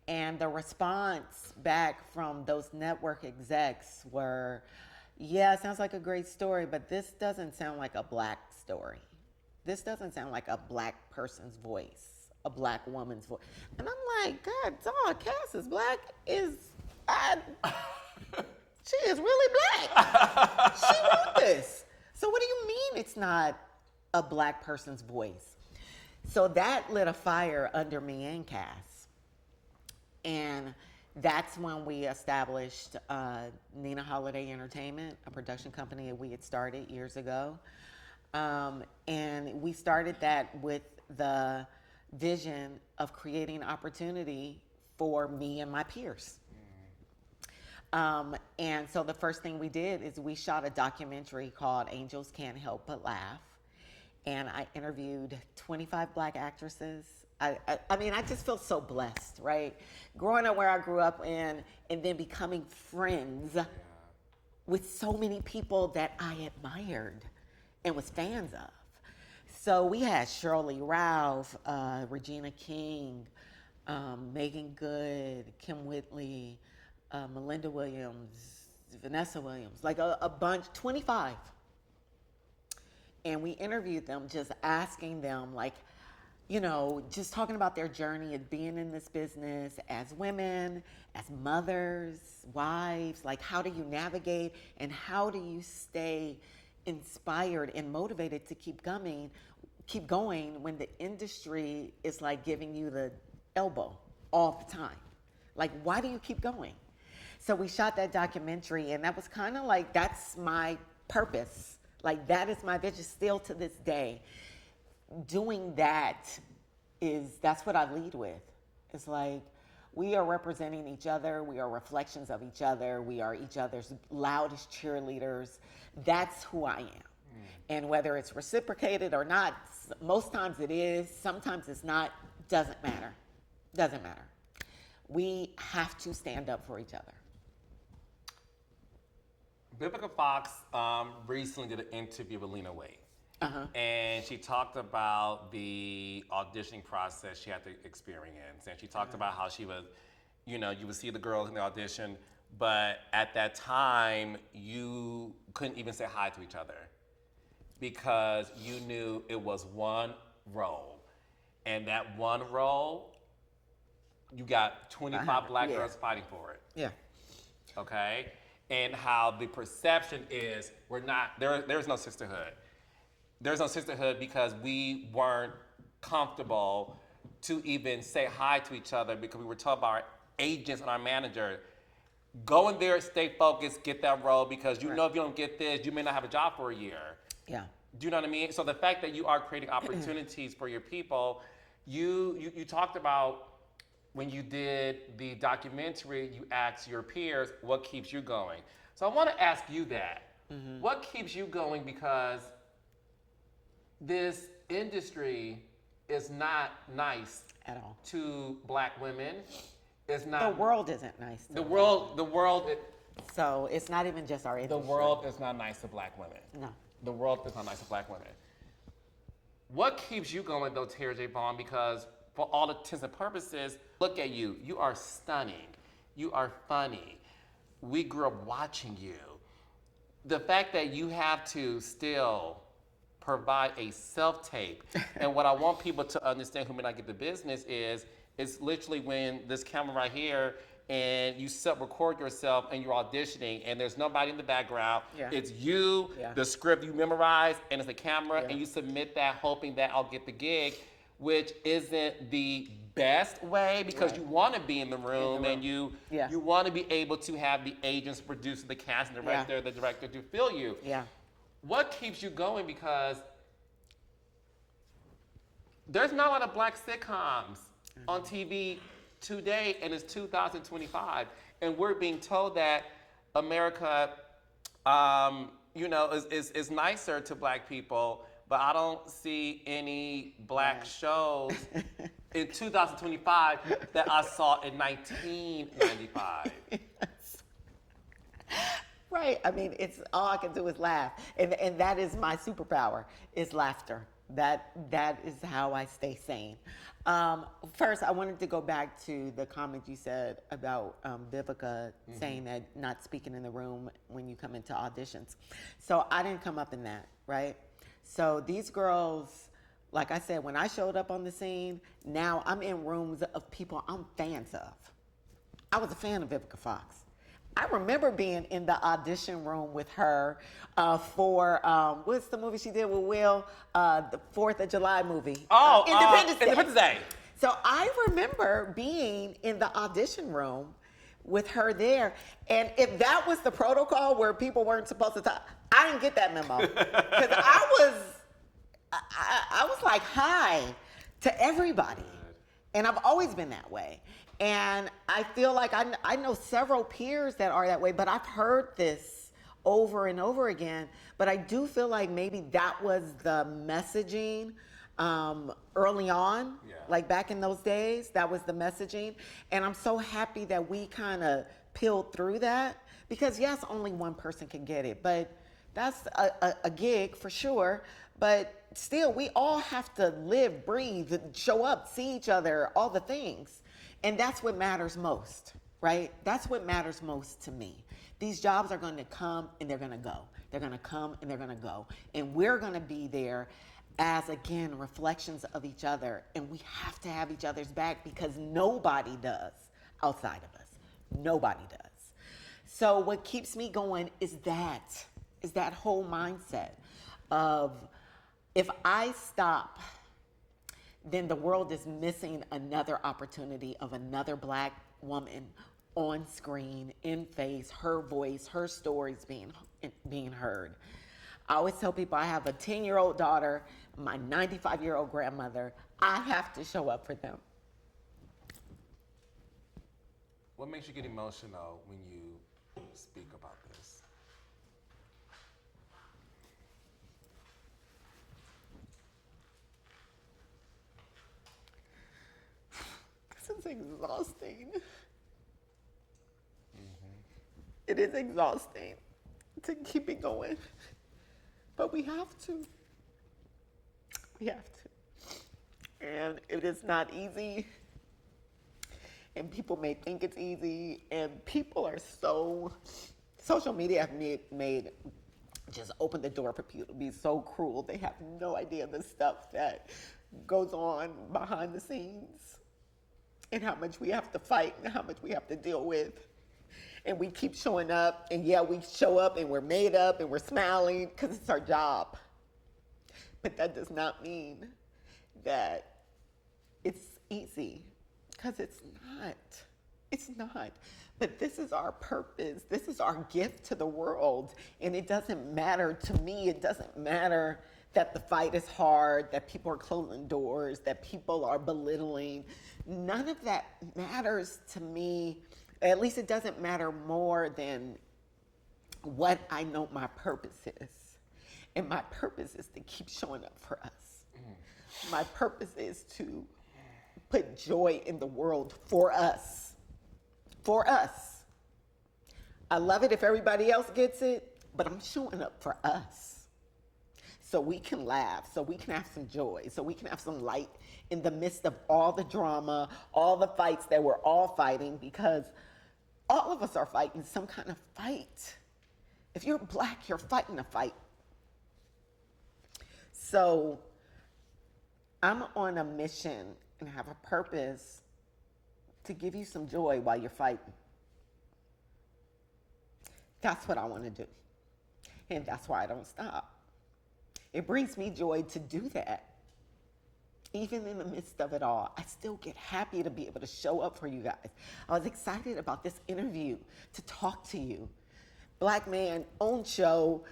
And the response back from those network execs were, yeah, it sounds like a great story, but this doesn't sound like a Black story. This doesn't sound like a Black person's voice, a Black woman's voice. And I'm like, God, dog, Cass is Black. She is really Black. She wrote this. So what do you mean it's not a Black person's voice? So that lit a fire under me and Cass. And that's when we established Nina Holiday Entertainment, a production company that we had started years ago. And we started that with the vision of creating opportunity for me and my peers. And so the first thing we did is we shot a documentary called Angels Can't Help But Laugh. And I interviewed 25 Black actresses. I mean, I just feel so blessed, right? Growing up where I grew up in, and then becoming friends with so many people that I admired and was fans of. So we had Shirley Ralph, Regina King, Megan Good, Kim Whitley, Melinda Williams, Vanessa Williams, like a bunch, 25. And we interviewed them, just asking them, like, you know, just talking about their journey of being in this business as women, as mothers, wives. Like, how do you navigate, and how do you stay inspired and motivated to keep going when the industry is like giving you the elbow all the time? Like, why do you keep going? So we shot that documentary, and that was kind of like, that's my purpose. Like, that is my vision still to this day. Doing that's what I lead with. It's like, we are representing each other. We are reflections of each other. We are each other's loudest cheerleaders. That's who I am. And whether it's reciprocated or not, most times it is, sometimes it's not, doesn't matter. Doesn't matter. We have to stand up for each other. Vivica Fox recently did an interview with Lena Waithe. And she talked about the auditioning process she had to experience. And she talked about how she was, you know, you would see the girls in the audition, but at that time, you couldn't even say hi to each other because you knew it was one role. And that one role, you got 25 Black girls fighting for it. Yeah. Okay? And how the perception is there's no sisterhood. There's no sisterhood because we weren't comfortable to even say hi to each other because we were told by our agents and our manager, go in there, stay focused, get that role, because you know if you don't get this, you may not have a job for a year. Yeah. Do you know what I mean? So the fact that you are creating opportunities for your people, you talked about when you did the documentary, you asked your peers, what keeps you going? So I want to ask you that. What keeps you going? Because this industry is not nice At all. to Black women. It's not. The world isn't nice. The world. So it's not even just our industry. The world is not nice to Black women. No. The world is not nice to Black women. What keeps you going though, TERRI J VAUGHN? Because for all intents and purposes, look at you. You are stunning. You are funny. We grew up watching you. The fact that you have to still provide a self-tape, and what I want people to understand who may not get the business is, it's literally when this camera right here, and you record yourself and you're auditioning, and there's nobody in the background. Yeah. It's you, the script you memorize, and it's a camera, and you submit that hoping that I'll get the gig, which isn't the best way because you want to be in the room and you Yeah. you want to be able to have the agents, producer, the cast, and the director to feel you. Yeah. What keeps you going? Because there's not a lot of black sitcoms on TV today, and it's 2025, and we're being told that America, is nicer to black people, but I don't see any black shows in 2025 that I saw in 1995. Right. I mean, it's all I can do is laugh, and that is my superpower is laughter. That is how I stay sane. First, I wanted to go back to the comment you said about Vivica saying that not speaking in the room when you come into auditions. So I didn't come up in that, right? So these girls, like I said, when I showed up on the scene, now I'm in rooms of people I'm fans of. I was a fan of Vivica Fox. I remember being in the audition room with her for what's the movie she did with Will? The 4th of July movie. Independence Day. So I remember being in the audition room with her there. And if that was the protocol where people weren't supposed to talk, I didn't get that memo. Because I was like, hi to everybody. And I've always been that way. And I feel like I know several peers that are that way, but I've heard this over and over again. But I do feel like maybe that was the messaging early on, like back in those days, that was the messaging. And I'm so happy that we kind of peeled through that because yes, only one person can get it, but that's a gig for sure. But still, we all have to live, breathe, show up, see each other, all the things. And that's what matters most, right? That's what matters most to me. These jobs are going to come and they're going to go. They're going to come and they're going to go. And we're going to be there as, again, reflections of each other. And we have to have each other's back because nobody does outside of us. Nobody does. So what keeps me going is that whole mindset of if I stop, then the world is missing another opportunity of another black woman on screen, in face, her voice, her stories being heard. I always tell people I have a 10-year-old daughter, my 95-year-old grandmother. I have to show up for them. What makes you get emotional when you speak about this? This is exhausting. It is exhausting to keep it going, but we have to. We have to. And it is not easy. And people may think it's easy. And people are social media have made just open the door for people to be so cruel. They have no idea the stuff that goes on behind the scenes and how much we have to fight and how much we have to deal with. And we keep showing up, and yeah, we show up and we're made up and we're smiling because it's our job. But that does not mean that it's easy, because it's not. It's not. But this is our purpose. This is our gift to the world. And it doesn't matter to me. It doesn't matter that the fight is hard, that people are closing doors, that people are belittling. None of that matters to me. At least it doesn't matter more than what I know my purpose is. And my purpose is to keep showing up for us. My purpose is to put joy in the world for us. For us. I love it if everybody else gets it, but I'm showing up for us. So we can laugh, so we can have some joy, so we can have some light in the midst of all the drama, all the fights that we're all fighting, because all of us are fighting some kind of fight. If you're black, you're fighting a fight. So I'm on a mission and have a purpose to give you some joy while you're fighting. That's what I want to do. And that's why I don't stop. It brings me joy to do that. even in the midst of it all, I still get happy to be able to show up for you guys. I was excited about this interview, to talk to you. Black man, own show.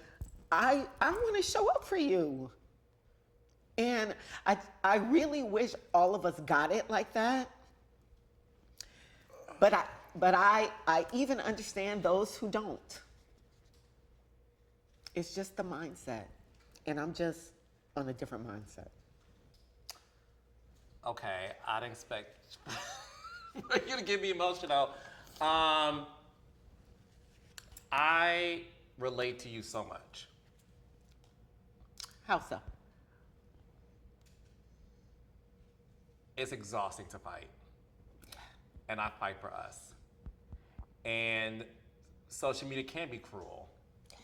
I want to show up for you. And I really wish all of us got it like that. But I even understand those who don't. It's just the mindset. And I'm just on a different mindset. Okay, I didn't expect you to get me emotional. I relate to you so much. How so? It's exhausting to fight. And I fight for us. And social media can be cruel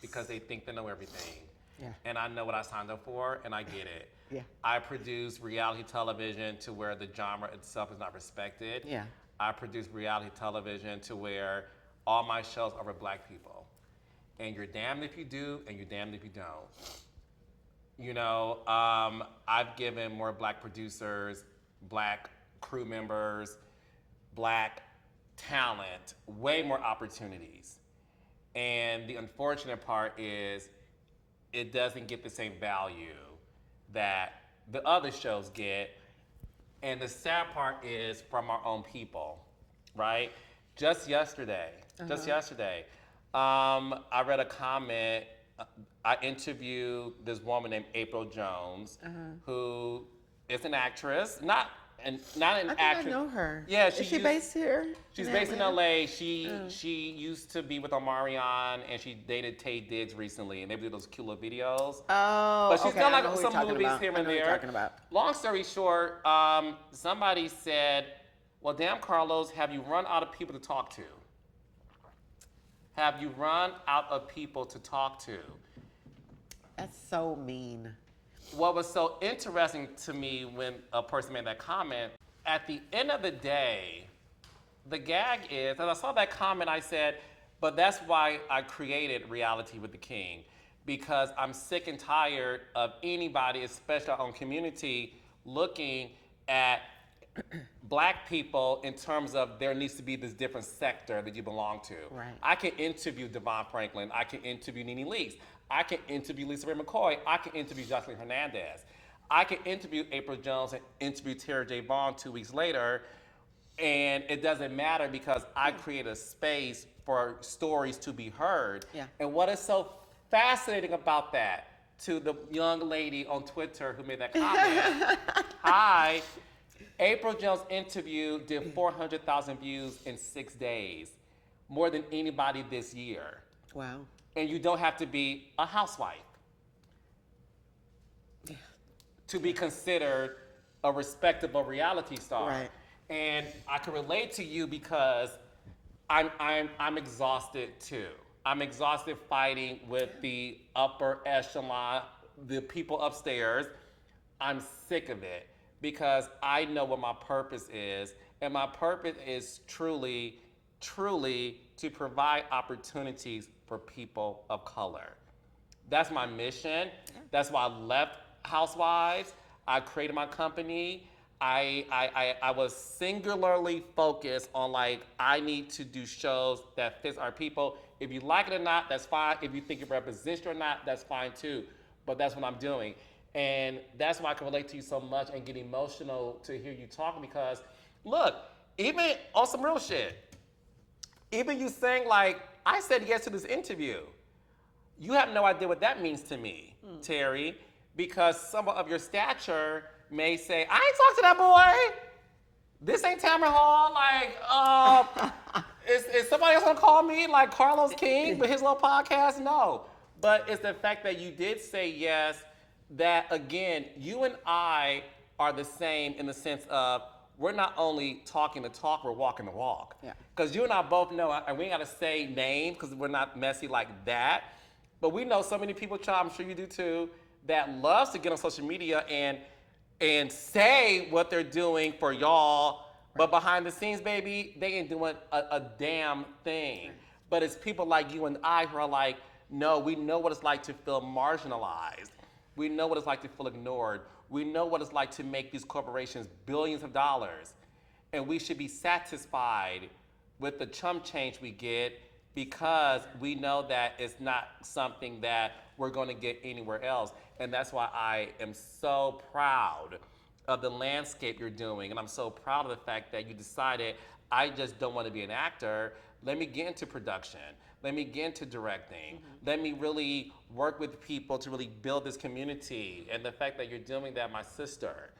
because they think they know everything. Yeah. And I know what I signed up for, and I get it. Yeah. I produce reality television to where the genre itself is not respected. Yeah. I produce reality television to where all my shows are for Black people. And you're damned if you do, and you're damned if you don't. You know, I've given more Black producers, Black crew members, Black talent, way more opportunities. And the unfortunate part is it doesn't get the same value that the other shows get. And the sad part is from our own people, right? Just yesterday, I read a comment. I interviewed this woman named April Jones, who is an actress, not an actress. I know her. Yeah, is she based here? She's based in LA. She used to be with Omarion, and she dated Tay Diggs recently, and they did those cute little videos. Oh, But she's okay, done I know like who some you're talking movies about. here I and know who you're there. talking about. Long story short, somebody said, "Well, damn, Carlos, have you run out of people to talk to? Have you run out of people to talk to?" That's so mean. What was so interesting to me when a person made that comment, at the end of the day, the gag is, as I saw that comment, I said, but that's why I created Reality with the King, because I'm sick and tired of anybody, especially our own community, looking at Black people in terms of there needs to be this different sector that you belong to. Right. I can interview Devon Franklin. I can interview Nene Leakes. I can interview Lisa Ray McCoy. I can interview Jocelyn Hernandez. I can interview April Jones and interview TERRI J VAUGHN 2 weeks later, and it doesn't matter because I create a space for stories to be heard. Yeah. And what is so fascinating about that, to the young lady on Twitter who made that comment, hi, April Jones' interview did 400,000 views in 6 days, more than anybody this year. Wow. And you don't have to be a housewife to be considered a respectable reality star. Right. And I can relate to you because I'm exhausted too. I'm exhausted fighting with the upper echelon, the people upstairs. I'm sick of it because I know what my purpose is, and my purpose is truly to provide opportunities for people of color. That's my mission. That's why I left Housewives. I created my company. I was singularly focused on I need to do shows that fits our people. If you like it or not, that's fine. If you think it represents you or not, that's fine too. But that's what I'm doing. And that's why I can relate to you so much and get emotional to hear you talk, because look, even on some real shit, even you saying I said yes to this interview, you have no idea what that means to me, Terry, because someone of your stature may say, I ain't talked to that boy. This ain't Tamara Hall. Is somebody else gonna call me like Carlos King with his little podcast? No. But it's the fact that you did say yes, that again, you and I are the same in the sense of we're not only talking the talk, we're walking the walk. Yeah. Because you and I both know, and we ain't gotta say names because we're not messy like that, but we know so many people, Child, I'm sure you do too, that loves to get on social media and say what they're doing for y'all, but behind the scenes, baby, they ain't doing a damn thing. But it's people like you and I who are like, no, we know what it's like to feel marginalized. We know what it's like to feel ignored. We know what it's like to make these corporations billions of dollars. And we should be satisfied with the chump change we get because we know that it's not something that we're going to get anywhere else. And that's why I am so proud of the landscape you're doing. And I'm so proud of the fact that you decided, I just don't want to be an actor. Let me get into production. Let me get into directing. Let me really work with people to really build this community. And the fact that you're doing that, my sister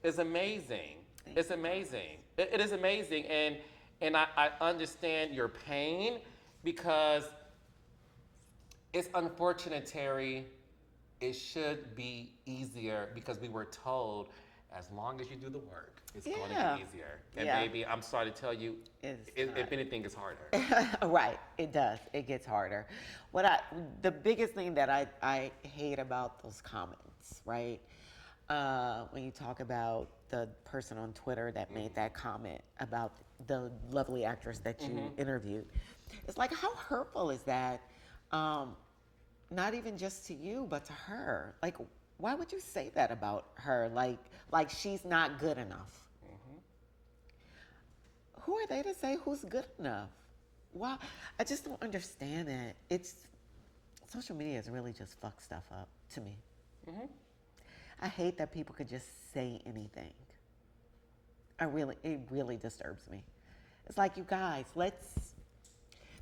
is amazing. It's amazing. It is amazing. And I understand your pain because it's unfortunate, Terry. It should be easier because we were told as long as you do the work, it's going to get easier. And baby, I'm sorry to tell you, if anything, it's harder. Right, it does. It gets harder. The biggest thing that I hate about those comments, right? When you talk about the person on Twitter that made that comment about the lovely actress that you interviewed, it's like, how hurtful is that? Not even just to you, but to her. Like, why would you say that about her? Like she's not good enough. Who are they to say who's good enough? Why? I just don't understand it. Social media has really just fucked stuff up to me. I hate that people could just say anything. It really disturbs me. It's like, you guys,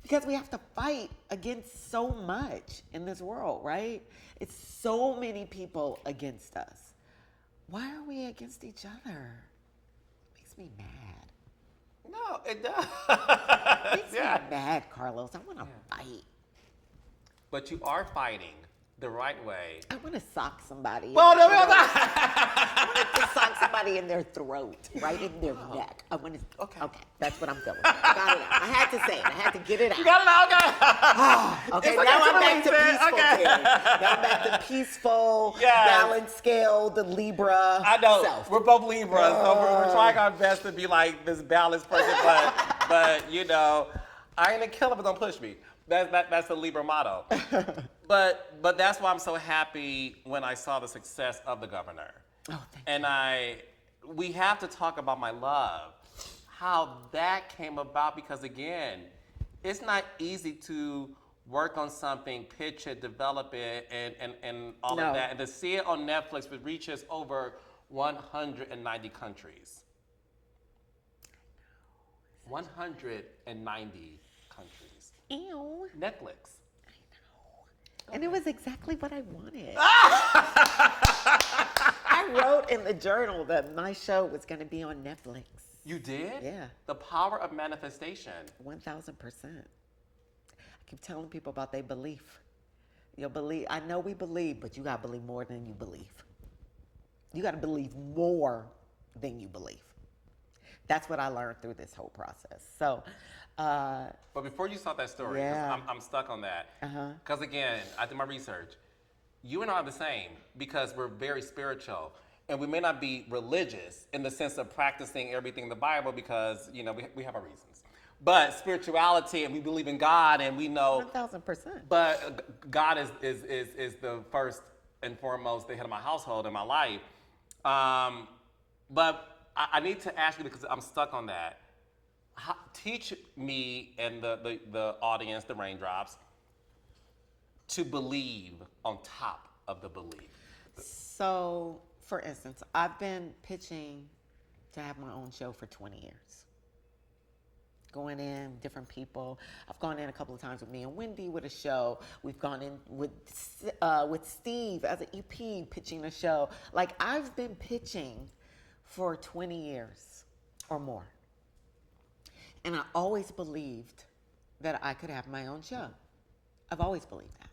because we have to fight against so much in this world, right? It's so many people against us. Why are we against each other? It makes me mad. No, it does. It makes me mad, Carlos. I want to fight. But you are fighting the right way. I want to sock somebody. Well, no, I want to sock somebody in their throat, right in their neck. I want to. Okay, that's what I'm feeling. I got it out. I had to say it. I had to get it out. You got it out, okay. Okay, now I'm back to peaceful. Okay. Now I'm back to peaceful, balance scale, the Libra. I know. Self. We're both Libras, so we're trying our best to be like this balanced person. But you know, I ain't a killer, but don't push me. That's the Libra motto. But that's why I'm so happy when I saw the success of The Governor. Oh, thank you. And we have to talk about My Love, how that came about, because again, it's not easy to work on something, pitch it, develop it, and all of that. And to see it on Netflix, which reaches over 190 countries. 190 countries. Ew. Netflix. And it was exactly what I wanted. I wrote in the journal that my show was going to be on Netflix. You did? Yeah. The power of manifestation. 1,000%. I keep telling people about their belief. Your belief. I know we believe, but you got to believe more than you believe. You got to believe more than you believe. That's what I learned through this whole process. So, but before you start that story, 'cause I'm stuck on that. Because again, I did my research. You and I are the same because we're very spiritual. And we may not be religious in the sense of practicing everything in the Bible because, you know, we have our reasons. But spirituality, and we believe in God, and we know 1,000%. But God is the first and foremost the head of my household in my life. But I need to ask you, because I'm stuck on that. Teach me and the audience, the raindrops, to believe on top of the belief. So, for instance, I've been pitching to have my own show for 20 years. Going in, different people. I've gone in a couple of times with me and Wendy with a show. We've gone in with Steve as an EP pitching a show. Like, I've been pitching for 20 years or more. And I always believed that I could have my own show. I've always believed that.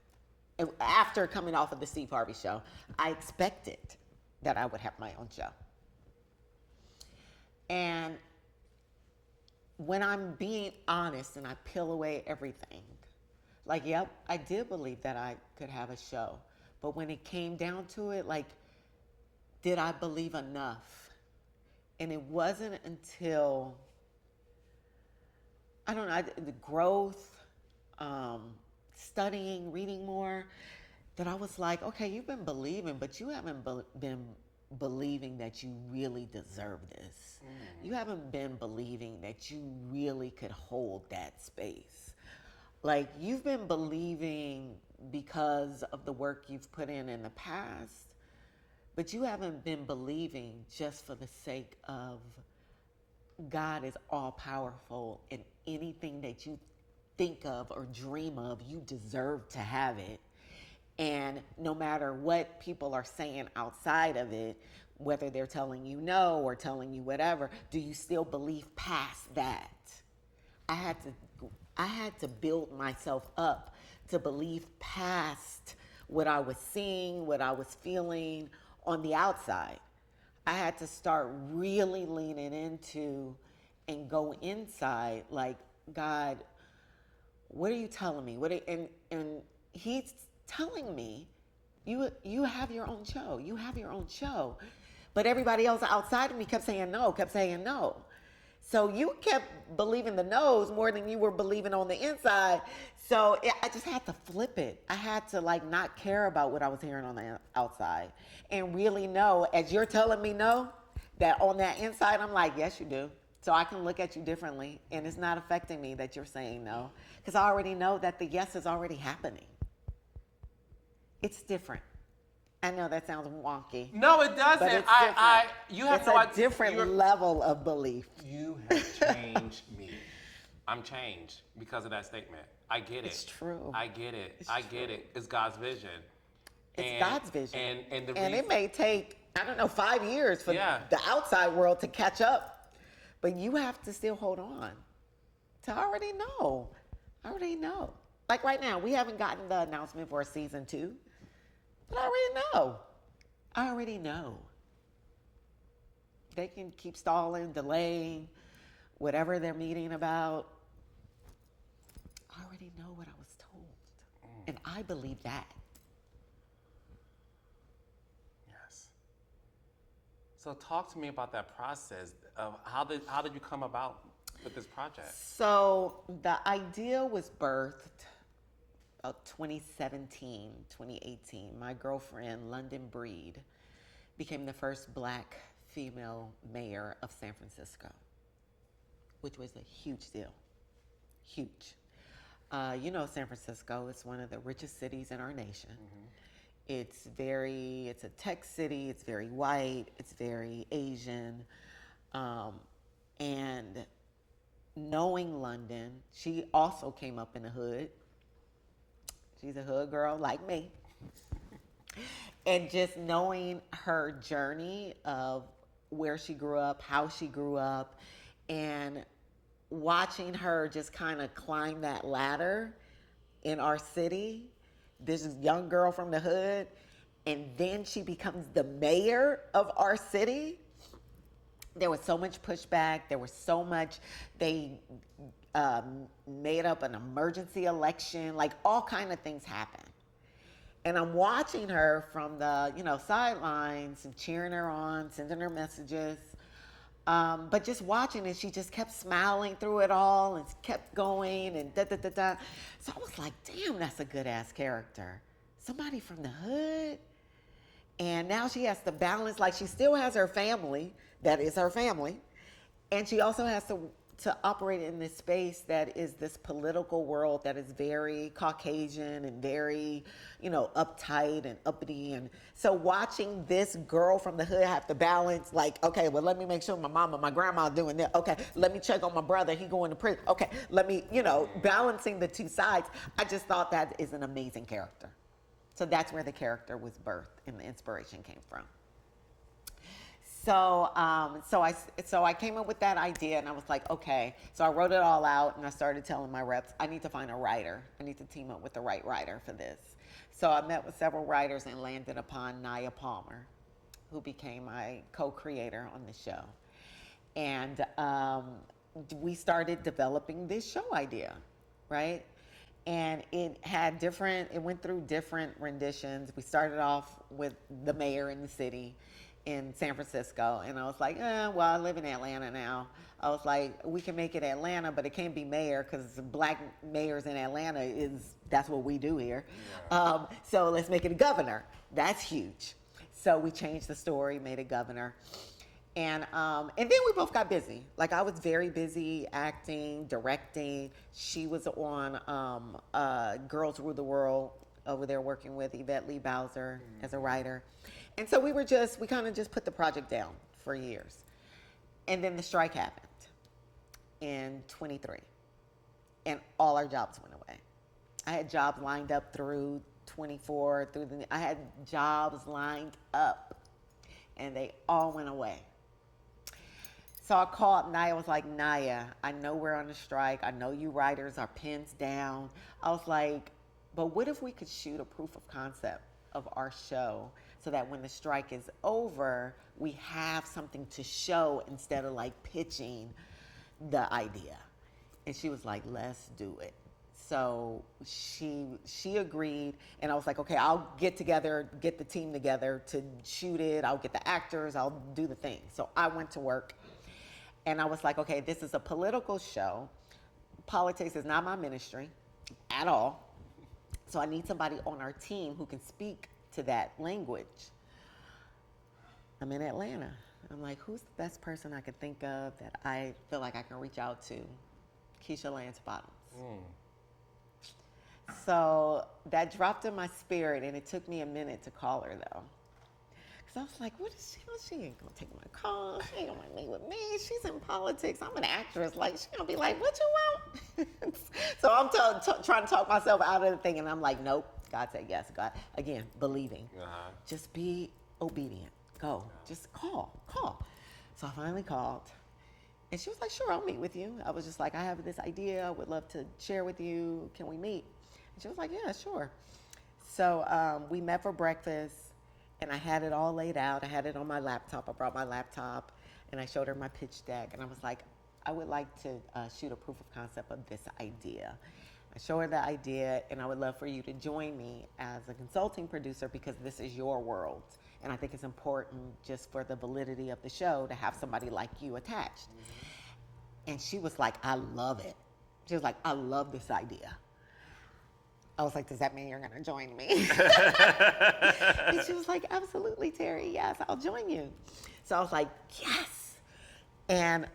And after coming off of the Steve Harvey show, I expected that I would have my own show. And when I'm being honest and I peel away everything, like, yep, I did believe that I could have a show. But when it came down to it, like, did I believe enough? And it wasn't until, I don't know, the growth, studying, reading more, that I was like, okay, you've been believing, but you haven't been believing that you really deserve this. You haven't been believing that you really could hold that space. Like, you've been believing because of the work you've put in the past, but you haven't been believing just for the sake of God is all powerful, and anything that you think of or dream of, you deserve to have it. And no matter what people are saying outside of it, whether they're telling you no or telling you whatever, do you still believe past that? I had to build myself up to believe past what I was seeing, what I was feeling on the outside. I had to start really leaning into and go inside, like, God, what are you telling me? And he's telling me, you have your own show. You have your own show. But everybody else outside of me kept saying no, kept saying no. So you kept believing the no's more than you were believing on the inside. So I just had to flip it. I had to like not care about what I was hearing on the outside and really know, as you're telling me no, that on that inside, I'm like, yes, you do. So I can look at you differently, and it's not affecting me that you're saying no, because I already know that the yes is already happening. It's different. I know that sounds wonky. No, it doesn't. But it's You have it's no a idea. different level of belief. You have changed me. I'm changed because of that statement. I get it. It's true. I get it. It's I get it. It's God's vision. It's God's vision. And it may take, 5 years for Yeah. the outside world to catch up. But you have to still hold on to already know. I already know. Like right now, we haven't gotten the announcement for season 2. But I already know. I already know. They can keep stalling, delaying, whatever they're meeting about. I already know what I was told. And I believe that. Yes. So talk to me about that process of how did you come about with this project? So the idea was birthed about 2017, 2018. My girlfriend, London Breed, became the first Black female mayor of San Francisco, which was a huge deal. Huge. San Francisco is one of the richest cities in our nation. It's a tech city, it's very white, it's very Asian. And knowing London, she also came up in the hood. She's a hood girl like me. And just knowing her journey of where she grew up, how she grew up, and watching her just kind of climb that ladder in our city, this young girl from the hood, and then she becomes the mayor of our city. There was so much pushback. There was so much, they made up an emergency election, like all kind of things happened. And I'm watching her from the, sidelines and cheering her on, sending her messages. But just watching it, she just kept smiling through it all and kept going and da-da-da-da. So I was like, damn, that's a good ass character. Somebody from the hood. And now she has to balance, like she still has her family, that is her family. And she also has to operate in this space that is this political world that is very Caucasian and very, uptight and uppity. And so watching this girl from the hood have to balance, like, okay, well, let me make sure my mama, my grandma doing that. Okay, let me check on my brother. He going to prison. Okay, let me, balancing the two sides. I just thought that is an amazing character. So that's where the character was birthed and the inspiration came from. So I came up with that idea and I was like, okay. So I wrote it all out and I started telling my reps, I need to find a writer. I need to team up with the right writer for this. So I met with several writers and landed upon Naya Palmer, who became my co-creator on the show. And we started developing this show idea, right? And it went through different renditions. We started off with the mayor in the city in San Francisco. And I was like, well, I live in Atlanta now. I was like, we can make it Atlanta, but it can't be mayor because Black mayors in Atlanta that's what we do here. Yeah. So let's make it a governor. That's huge. So we changed the story, made it governor. And then we both got busy. Like I was very busy acting, directing. She was on Girls Rule the World over there working with Yvette Lee Bowser as a writer. And so we kind of just put the project down for years. And then the strike happened in 23. And all our jobs went away. I had jobs lined up through 24, I had jobs lined up and they all went away. So I called Naya, was like, Naya, I know we're on a strike. I know you writers are pens down. I was like, but what if we could shoot a proof of concept of our show so that when the strike is over, we have something to show instead of like pitching the idea. And she was like, let's do it. So she agreed, and I was like, okay, I'll get the team together to shoot it. I'll get the actors, I'll do the thing. So I went to work, and I was like, okay, this is a political show. Politics is not my ministry at all. So I need somebody on our team who can speak to that language. I'm in Atlanta. I'm like, who's the best person I could think of that I feel like I can reach out to? Keisha Lance Bottoms. So that dropped in my spirit, and it took me a minute to call her though. Cause I was like, what is she? She ain't gonna take my call. She ain't gonna want to meet with me. She's in politics. I'm an actress. Like, she gonna be like, what you want? So I'm trying to talk myself out of the thing, and I'm like, nope. God said yes. God, again, believing. Just be obedient. Go. Just call. So I finally called. And she was like, sure, I'll meet with you. I was just like, I have this idea. I would love to share with you. Can we meet? And she was like, yeah, sure. So we met for breakfast, and I had it all laid out. I had it on my laptop. I brought my laptop, and I showed her my pitch deck. And I was like, I would like to shoot a proof of concept of this idea. I show her the idea, and I would love for you to join me as a consulting producer because this is your world. And I think it's important just for the validity of the show to have somebody like you attached. And she was like, I love it. She was like, I love this idea. I was like, does that mean you're gonna join me? And she was like, absolutely, Terry, yes, I'll join you. So I was like, yes. And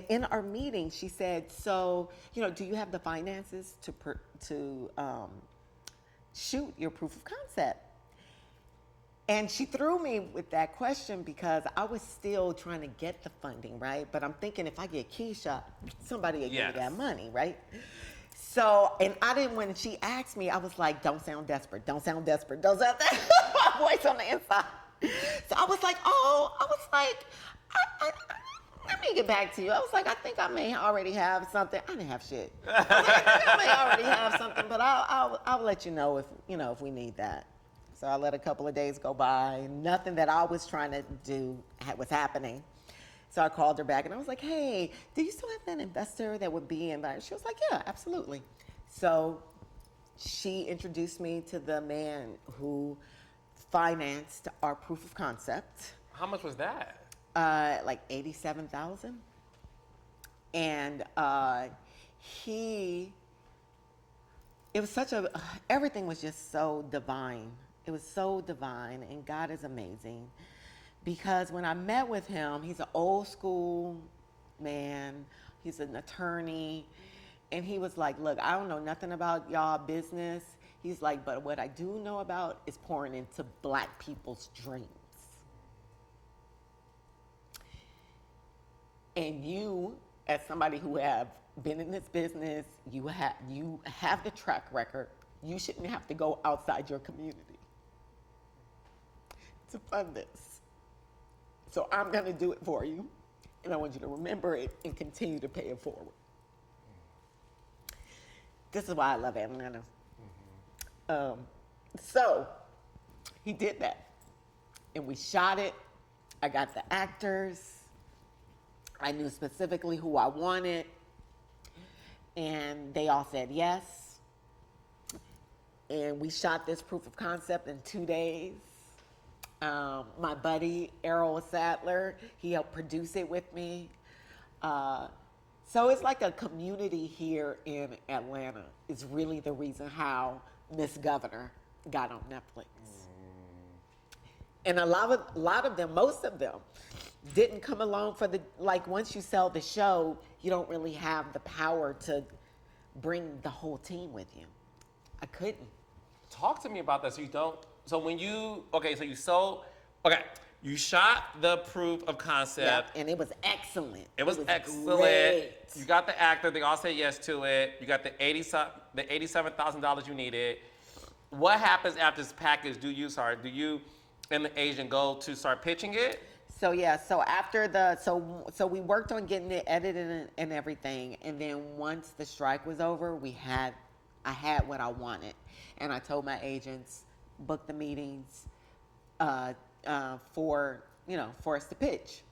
in our meeting, she said, so, do you have the finances to shoot your proof of concept? And she threw me with that question because I was still trying to get the funding, right? But I'm thinking if I get Keisha, somebody will give me that money, right? So, and I didn't, when she asked me, I was like, don't sound desperate, don't sound desperate, don't sound desperate. My voice on the inside. So I was like, let me get back to you. I was like, I think I may already have something. I didn't have shit. I was like, I think I may already have something, but I'll let you know if we need that. So I let a couple of days go by. Nothing that I was trying to do was happening. So I called her back and I was like, hey, do you still have an investor that would be invited? She was like, yeah, absolutely. So she introduced me to the man who financed our proof of concept. How much was that? Like $87,000. And everything was just so divine. It was so divine, and God is amazing. Because when I met with him, he's an old school man. He's an attorney. And he was like, look, I don't know nothing about y'all business. He's like, but what I do know about is pouring into Black people's dreams. And you, as somebody who have been in this business, you have the track record. You shouldn't have to go outside your community to fund this. So I'm going to do it for you, and I want you to remember it and continue to pay it forward. This is why I love Atlanta. So he did that, and we shot it. I got the actors. I knew specifically who I wanted, and they all said yes. And we shot this proof of concept in 2 days. My buddy, Errol Sadler, he helped produce it with me. So it's like a community here in Atlanta is really the reason how Miss Governor got on Netflix. And a lot of them, most of them, didn't come along for the, like, once you sell the show, you don't really have the power to bring the whole team with you. I couldn't. Talk to me about that. So you don't. So when you so you sold. Okay, you shot the proof of concept. Yeah, and it was excellent. It was excellent. Great. You got the actor. They all said yes to it. You got the $87,000 you needed. What happens after this package? Do you and the agent go to start pitching it? So yeah, so after so we worked on getting it edited and everything, and then once the strike was over, I had what I wanted, and I told my agents book the meetings for us to pitch.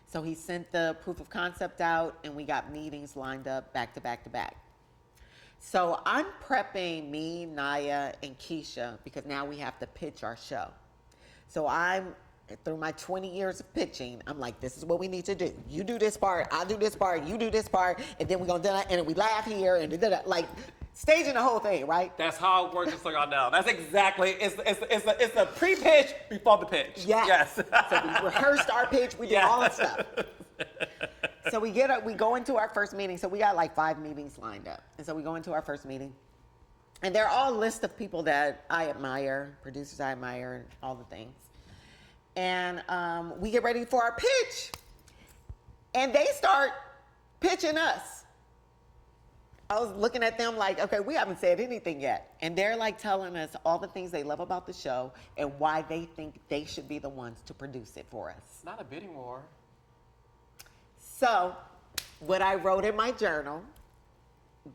So he sent the proof of concept out, and we got meetings lined up back to back to back. So I'm prepping me, Naya, and Keisha because now we have to pitch our show. So through my 20 years of pitching, I'm like, this is what we need to do. You do this part, I do this part, you do this part, and then we're gonna do that, and we laugh here, and like staging the whole thing, right? That's how it works. Just so y'all know. That's exactly. It's a pre-pitch before the pitch. Yes. So we rehearsed our pitch. We did all that stuff. So we go into our first meeting. So we got like 5 meetings lined up, and so we go into our first meeting, and they're all lists of people that I admire, producers I admire, and all the things. And we get ready for our pitch, and they start pitching us. I was looking at them like, okay, we haven't said anything yet. And they're like telling us all the things they love about the show and why they think they should be the ones to produce it for us. It's not a bidding war. So what I wrote in my journal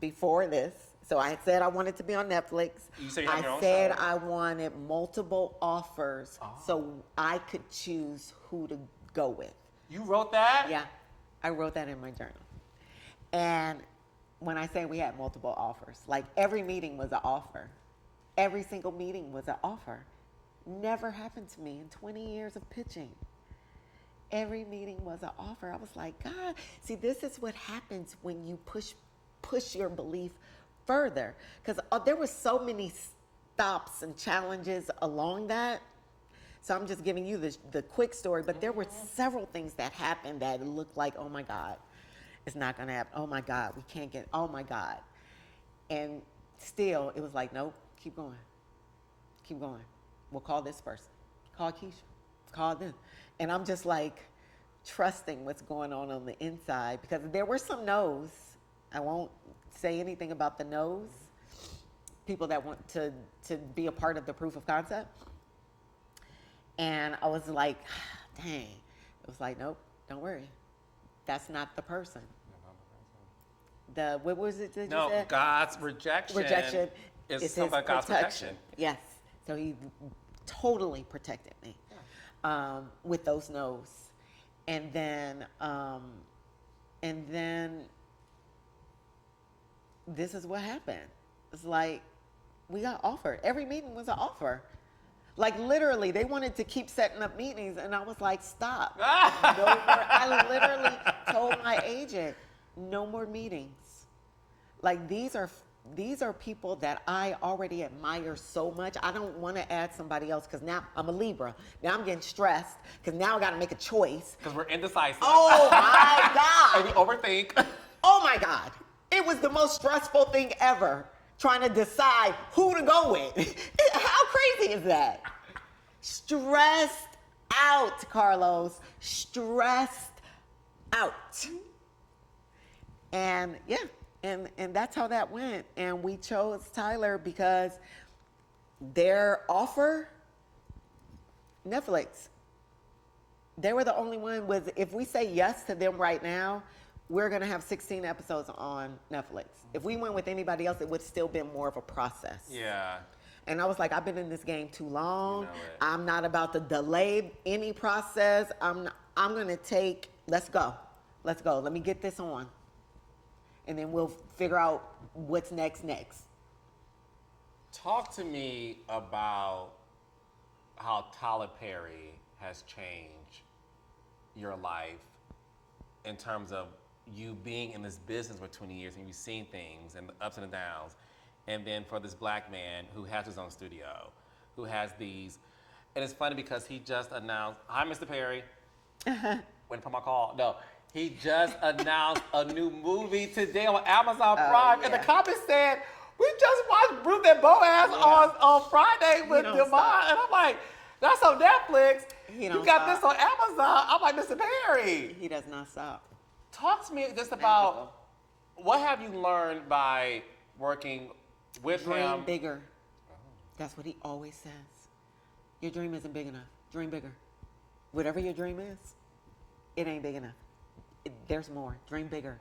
before this, so I said I wanted to be on Netflix. You said you have your own said show? I wanted multiple offers so I could choose who to go with. You wrote that? Yeah, I wrote that in my journal. And when I say we had multiple offers, like every meeting was an offer. Every single meeting was an offer. Never happened to me in 20 years of pitching. Every meeting was an offer. I was like, God, see, this is what happens when you push your belief further. Because there were so many stops and challenges along that. So I'm just giving you the quick story, but there were several things that happened that looked like, oh my God, it's not gonna happen. Oh my God, we can't get, oh my God. And still, it was like, nope, keep going. Keep going. We'll call this person. Call Keisha. Call them. And I'm just like trusting what's going on the inside because there were some no's. I won't say anything about the no's. People that want to be a part of the proof of concept. And I was like, dang. It was like, nope, don't worry. That's not the person. What was it that you said? God's rejection. Rejection is something like God's protection. Yes. So he totally protected me with those no's. And then this is what happened. It's like we got offered. Every meeting was an offer. Like literally, they wanted to keep setting up meetings, and I was like, "Stop! No more." I literally told my agent, "No more meetings." Like these are people that I already admire so much. I don't want to add somebody else because now I'm a Libra. Now I'm getting stressed because now I got to make a choice. Because we're indecisive. Oh my God! And we overthink. Oh my God! It was the most stressful thing ever. Trying to decide who to go with. How crazy is that? Stressed out, Carlos. Stressed out. And yeah, and that's how that went. And we chose Tyler because their offer, Netflix, they were the only one with, if we say yes to them right now, we're going to have 16 episodes on Netflix. If we went with anybody else, it would still been more of a process. Yeah. And I was like, I've been in this game too long. You know it. I'm not about to delay any process. I'm going to take, let's go. Let me get this on. And then we'll figure out what's next. Talk to me about how Tyler Perry has changed your life in terms of you being in this business for 20 years and you've seen things and the ups and the downs, and then for this black man who has his own studio, who has these, and it's funny because he just announced, hi, Mr. Perry. Wait for my call. No, he just announced a new movie today on Amazon Prime, and the comments said, we just watched Ruth and Boaz on Friday with Devon, and I'm like, that's on Netflix. You got this on Amazon. I'm like, Mr. Perry. He does not stop. Talk to me just about what have you learned by working with him? Dream bigger. That's what he always says. Your dream isn't big enough. Dream bigger. Whatever your dream is, it ain't big enough. There's more. Dream bigger.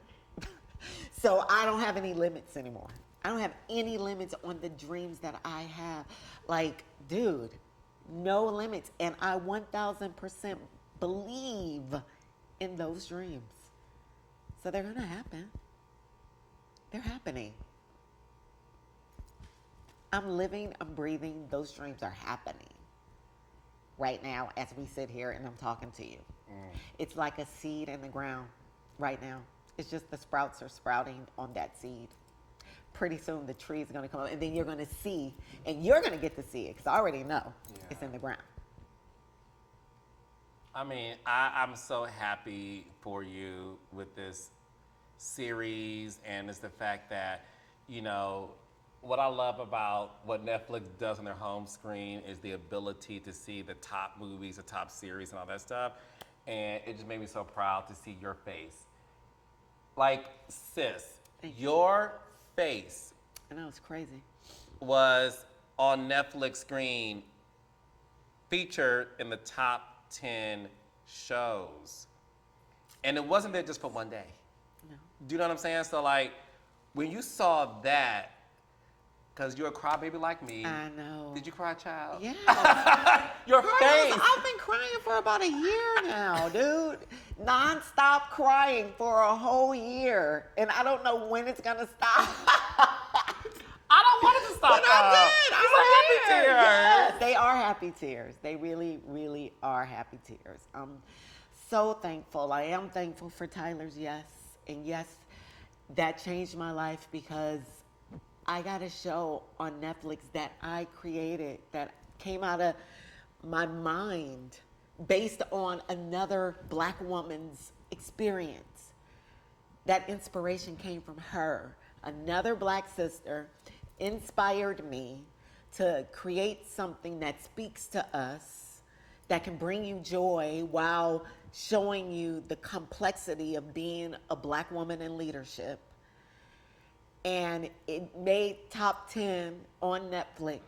So I don't have any limits anymore. I don't have any limits on the dreams that I have. Like, dude, no limits. And I 1000% believe in those dreams. So they're going to happen. They're happening. I'm living, I'm breathing. Those dreams are happening right now as we sit here and I'm talking to you. It's like a seed in the ground right now. It's just the sprouts are sprouting on that seed. Pretty soon the tree is going to come up, and then you're going to see, and you're going to get to see it because I already know it's in the ground. I mean, I'm so happy for you with this series, and it's the fact that, you know, what I love about what Netflix does on their home screen is the ability to see the top movies, the top series, and all that stuff. And it just made me so proud to see your face. Like, sis, your face. I know, it's crazy. Was on Netflix screen featured in the top 10 shows. And it wasn't there just for one day. No. Do you know what I'm saying? So, like, when you saw that, because you're a crybaby like me. I know. Did you cry, child? Yeah. Your face. I've been crying for about a year now, dude. Non-stop crying for a whole year. And I don't know when it's going to stop. I don't want it to stop. But I'm good. These are happy tears. Yes, they are happy tears. They really, really are happy tears. I'm so thankful. I am thankful for Tyler's yes. And yes, that changed my life because I got a show on Netflix that I created that came out of my mind based on another black woman's experience. That inspiration came from her. Another black sister inspired me to create something that speaks to us, that can bring you joy while showing you the complexity of being a black woman in leadership. And it made top 10 on Netflix.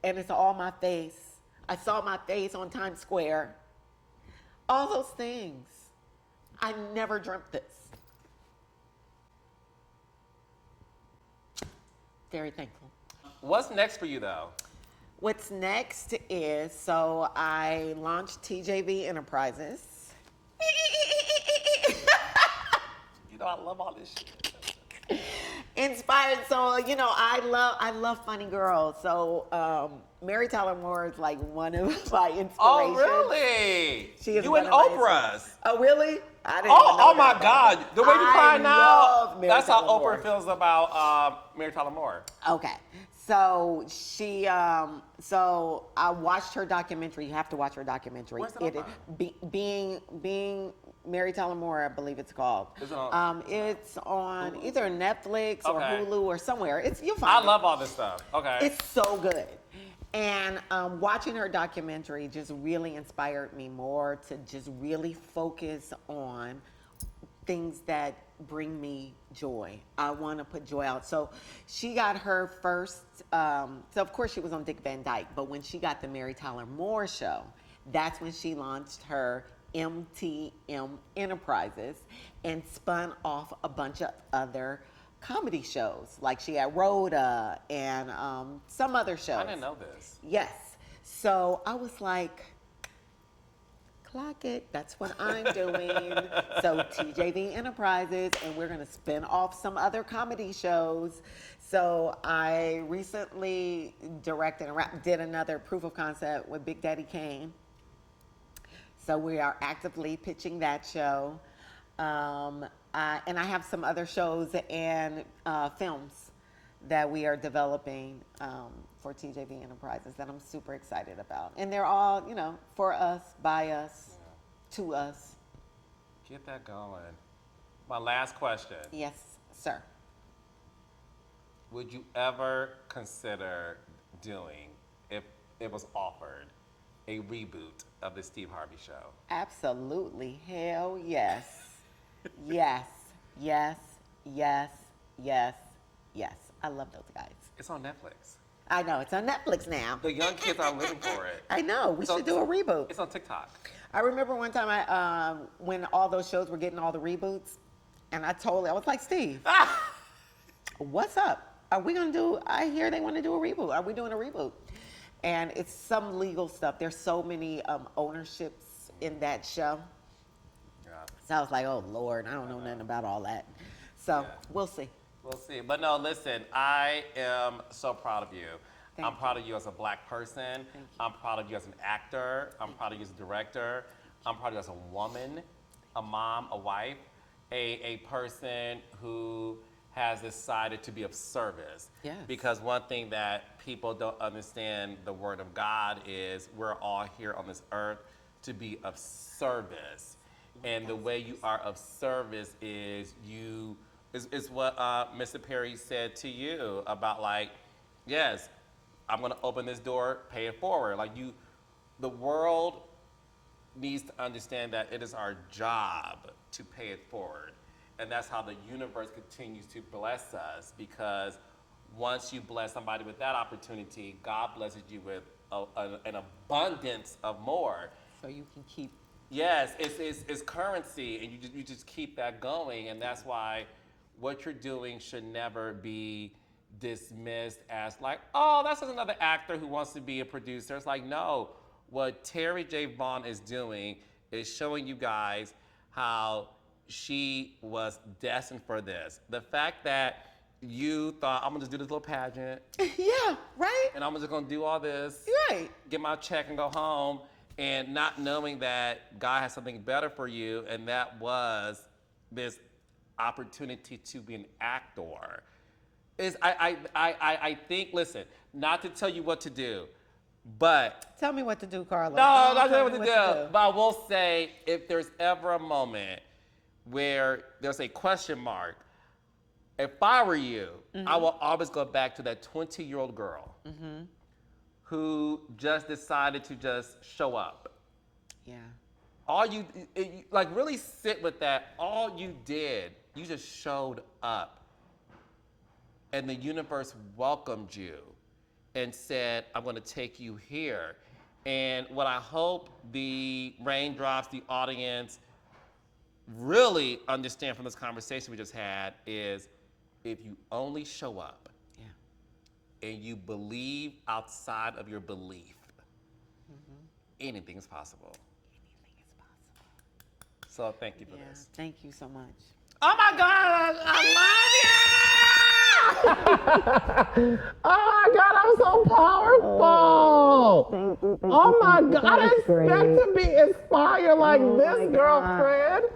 And it's all my face. I saw my face on Times Square. All those things. I never dreamt this. Very thankful. What's next for you, though? What's next is, so I launched TJV Enterprises. You know, I love all this shit. Inspired, so you know, I love funny girls. So Mary Tyler Moore is like one of my inspirations. Oh, really? She is you one and of my Oprah's. Oh, really? I didn't even know Oh my that. God! The way you cry now. love Mary That's how Tyler Oprah Moore. feels about Mary Tyler Moore. Okay, so she, so I watched her documentary. You have to watch her documentary. Where's it on? Being Mary Tyler Moore, I believe it's called. Is it on? It's on either Netflix or Okay. Hulu or somewhere. You'll find I it. love all this stuff. Okay. It's so good. And watching her documentary just really inspired me more to just really focus on things that bring me joy. I want to put joy out. So she got her first, so of course she was on Dick Van Dyke, but when she got the Mary Tyler Moore show, that's when she launched her MTM Enterprises and spun off a bunch of other comedy shows. Like she had Rhoda and some other shows. I didn't know this. Yes. So I was like, clock it. That's what I'm doing. So TJV Enterprises, and we're going to spin off some other comedy shows. So I recently directed and did another proof of concept with Big Daddy Kane. So we are actively pitching that show. And I have some other shows and films that we are developing for TJV Enterprises that I'm super excited about. And they're all, for us, by us, to us. Get that going. My last question. Yes, sir. Would you ever consider doing, if it was offered, a reboot of the Steve Harvey Show? Absolutely. Hell yes. Yes, yes, yes, yes, yes. I love those guys. It's on Netflix. I know, it's on Netflix now. The young kids are living for it. I know, we should do a reboot. It's on TikTok. I remember one time when all those shows were getting all the reboots, and I was like, Steve, what's up? Are we gonna do, I hear they wanna do a reboot. Are we doing a reboot? And it's some legal stuff. There's so many ownerships in that show. Yeah. So I was like, oh Lord, I don't know nothing about all that. So we'll see. We'll see. But no, listen, I am so proud of you. Thank I'm you. proud of you as a Black person. Thank you. I'm proud of you as an actor. I'm proud of you as a director. I'm proud of you as a woman, a mom, a wife, a person who has decided to be of service. Yes. Because one thing that people don't understand the word of God is we're all here on this earth to be of service. And the way you are of service is is what Mr. Perry said to you about, like, yes, I'm gonna open this door, pay it forward. Like, the world needs to understand that it is our job to pay it forward. And that's how the universe continues to bless us, because once you bless somebody with that opportunity, God blesses you with an abundance of more. So you can keep. Yes, it's currency, and you just keep that going, and that's why what you're doing should never be dismissed as like, oh, that's just another actor who wants to be a producer. It's like, no, what TERRI J VAUGHN is doing is showing you guys how she was destined for this. The fact that you thought, I'm gonna just do this little pageant, Yeah, right? and I'm just gonna do all this, Right. get my check and go home, and not knowing that God has something better for you, and that was this opportunity to be an actor. I think, listen, not to tell you what to do, but Tell me what to do, Carla. no, Don't not tell what me to do. But I will say, if there's ever a moment where there's a question mark, if I were you, I will always go back to that 20-year-old girl who just decided to just show up. Yeah. All like, really sit with that. All you did, you just showed up. And the universe welcomed you and said, I'm gonna take you here. And what I hope the raindrops, the audience, really understand from this conversation we just had is, if you only show up and you believe outside of your belief, anything is possible. Anything is possible. So thank you for Yeah. this. Thank you so much. Oh my God, I love you! Oh my God, I'm so powerful! Thank you. Oh my thank you. God, I That was didn't expect great. to be inspired like Oh this, my God. girlfriend.